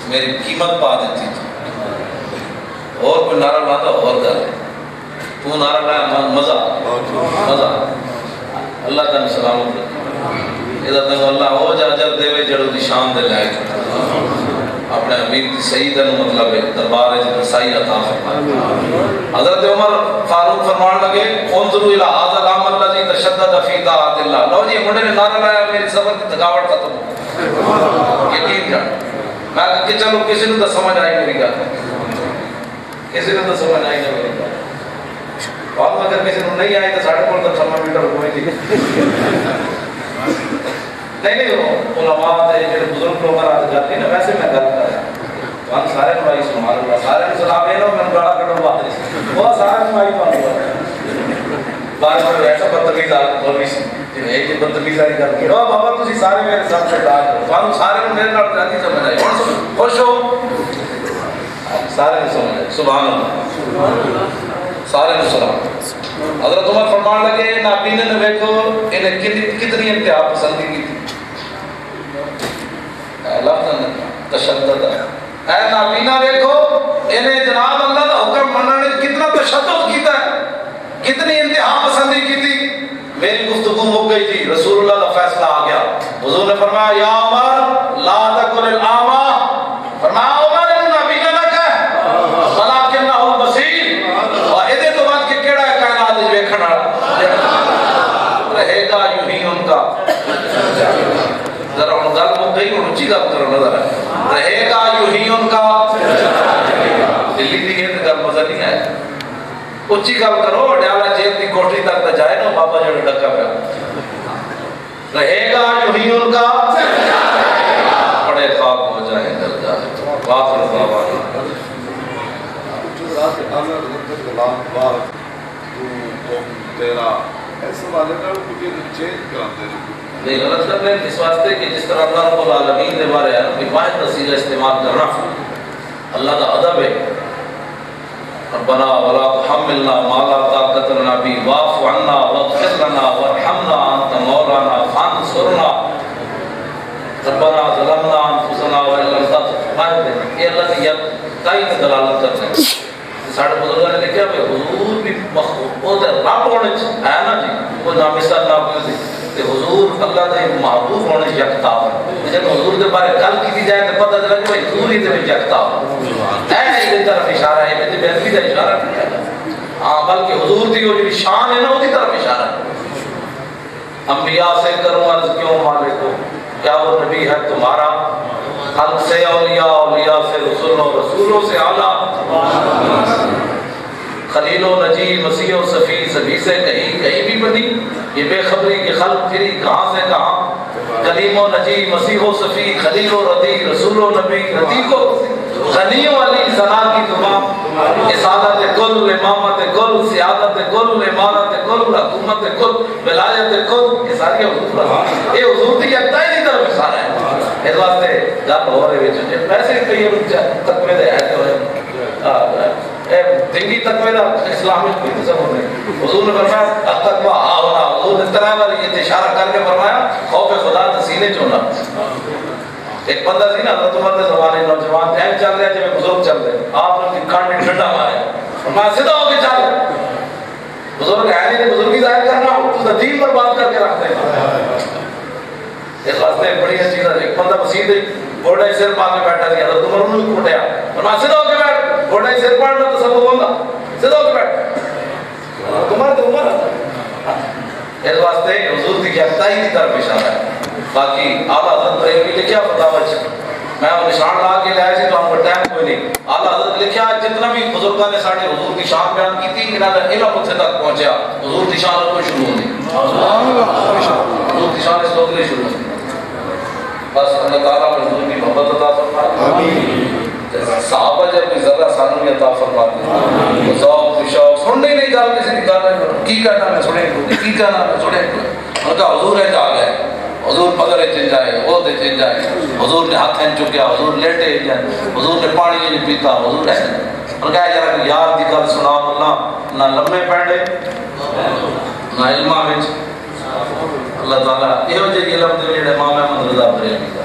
میری قیمت پا دیتی تھی. اور کوئی نعرہ لاتا اور گل تو نعرہ لایا مزہ اللہ تعالی سلامت رکھے. ادھر تک اللہ ہو جا جب دے وے جڑو دی شان دے لائق اپنے حبیب کی سیدن مطلب ہے دربار ہے جنہوں سائی عطا فرمائے. حضرت عمر فاروق فرمان لگے انظروا الى هذا العمل الذي تشدد في طاعت اللہ. لو جی منڈے نے نعرہ لایا میری صبر کی تھکاوٹ ختم ہو. یقین کر میں کہ چلو کسی نے تو سمجھ آئی میری گل, کسی نے تو سمجھ آئی نہ میری گل. اور اگر کسی نے نہیں آئی تو ساڑھے کو تو تھرمامیٹر کوئی نہیں. نہیں علماء دے جڑے بزرگ لوگ رات جاتے ہیں نا ویسے میں گل کر رہا ہوں سارے بھائی سبحان اللہ سارے سلام ہے نا میں گاڑا کٹوں بات نہیں وہ سارے بھائی بات بار بار ایسا بدتمیز آ بولوی سی جی ایک بدتمیز آئی کر کے او بابا تسی سارے میرے ساتھ سے ڈال کرو تانوں سارے میرے نال جاتی سمجھ آئی خوش ہو سارے نے سمجھ آئی سبحان اللہ سارے نے سلام. حضرت عمر فرمان لگے نابینے نے دیکھو انہیں کتنی انتہا پسندی کی تھی. لفظ تشدد اے نابینا دیکھو انہیں جناب اللہ کا حکم مننے نے کتنا تشدد کیتا ہے, کتنی انتہا پسندی کی تھی. میری گفتگو ہو گئی تھی, رسول اللہ کا فیصلہ آ گیا. حضور نے فرمایا یا عمر لا تکن الاعمى, فرمایا عمر انہوں نابینا نہ کہہ ولکنہ البصیر, اور ادھے تو بات کہ کیڑا ہے کائنات وچ ویکھن والا رہے گا یوں ہی ان کا. ذرا ان گل ہو گئی اور اونچی گل کرو نظر رہے گا یوں ہی ان کا. دلی دی یہ گل مزہ نہیں آئے, اونچی گل کرو. ڈیالا جیل کی کوٹھی تک تو جائے نا بابا جو ڈکا پیا رہے گا یوں ہی ان کا. بڑے خواب ہو جائیں دل جائے واخر دعوانا تیرا ایسے والے کا مجھے چینج کراتے ہیں نہیں غلط کر لیں اس واسطے کہ جس طرح اللہ رب العالمین نے بارے واحد وسیلہ استعمال کرنا اللہ کا ادب ہے. ربنا ولا تحملنا ما لا طاقت لنا به واعف عنا واغفر لنا وارحمنا انت مولانا فانصرنا ربنا ظلمنا انفسنا وان لم تغفر لنا. یہ اللہ کی تائی نے دلالت کرتے ہیں. ساڑھے بزرگوں نے لکھا ہے حضور بھی مخلوق وہ رب ہونے ہے نا جی, وہ نامثال نہ کوئی کہ حضور اللہ دے محبوب ہونے یکتا ہے. جب حضور دے بارے گل کی جائے تو پتہ چلا کہ حضور ہی دے یکتا ہے. اے طرف اشارہ ہے میری بہتری کا اشارہ نہیں ہے ہاں بلکہ حضور دی جو شان ہے نا وہ طرف اشارہ ہے. انبیاء سے کروں عرض کیوں مالک کو, کیا وہ نبی ہے تمہارا؟ خلق سے اولیاء, اولیاء سے رسول, اور رسولوں سے اعلیٰ خلیل و نجی, مسیح و صفی, سبھی سے کہیں بھی بنی یہ بے خبری کی خلق پھری کہاں سے کہاں. کلیم و نجی, مسیح و صفی, خلیل و ردی, رسول و نبی, رتیق و غنی والی ثنا کی زبان, اسعادت کل, امامت کل, سیادت کل, امارت کل, حکومت کل, ولایت کل, یہ ساری حضور یہ حضور کی یکتا ہی نہیں طرف اشارہ ہے. اس واسطے گل ہو رہے ہیں ویسے کئی تقوی دے ہے دینی تقوی دا اسلامی کوئی تصور نہیں. حضور نے فرمایا التقوی ہا ہونا, حضور نے طرح والی یہ اشارہ کر کے فرمایا خوف خدا سینے چونا. ایک بندہ سی نا حضرت عمر کے زمانے نوجوان ٹائم چل رہا ہے جب بزرگ چل رہے آپ نے کان میں ڈنڈا مارا فرمایا سیدھا ہو کے چل. بزرگ ہے نہیں بزرگی ظاہر کرنا تو دین پر بات کر کے رکھتے ہیں. اس واسطے بڑی چیز ہے. ایک بندہ مسیح گھوڑے سر پا کے بیٹھا سی حضرت عمر انہوں نے کوٹیا فرمایا سیدھا ہو کے بیٹھ, گھوڑے سر پاڑنا تو سب بولنا سیدھا ہو کے بیٹھ. عمر تو عمر اس واسطے حضور کی یکتائی کی طرف اشارہ ہے. باقی اعلیٰ حضرت نے بھی لکھا فتاوی میں وہ نشان لا کے لائے سی تو ہم کو ٹائم کوئی نہیں. اعلیٰ حضرت لکھا جتنا بھی بزرگاں نے ساڑھے حضور کی شان بیان کی تھی انہاں نے علم اتنے تک پہنچیا. حضور کی شان کوئی شروع نہیں, حضور کی شان اس لوگ نے شروع نہیں. بس اللہ تعالیٰ میں حضور کی محبت عطا فرمائے. صحابہ جب بھی ذرا سانوں میں عطا فرماتے ذوق شوق سننے نہیں گل کسی کی گل کی کہنا میں سنے کی کہنا میں سنے ان کا حضور ہے جا گئے, حضور پدر چل جائے, وہ دے چل جائے, حضور نے ہاتھ چکیا, حضور لیٹے جائے, حضور نے پانی نہیں پیتا, حضور ہے ان کا جرا یار دی گل سنا اللہ نہ لمبے پینڈے نہ علماء وچ. اللہ تعالیٰ یہ جی علم دے جڑے امام احمد رضا بریلوی دا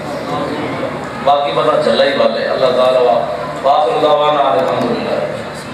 باقی پتہ چلا ہی والے. اللہ تعالیٰ واخر دعوانا الحمدللہ.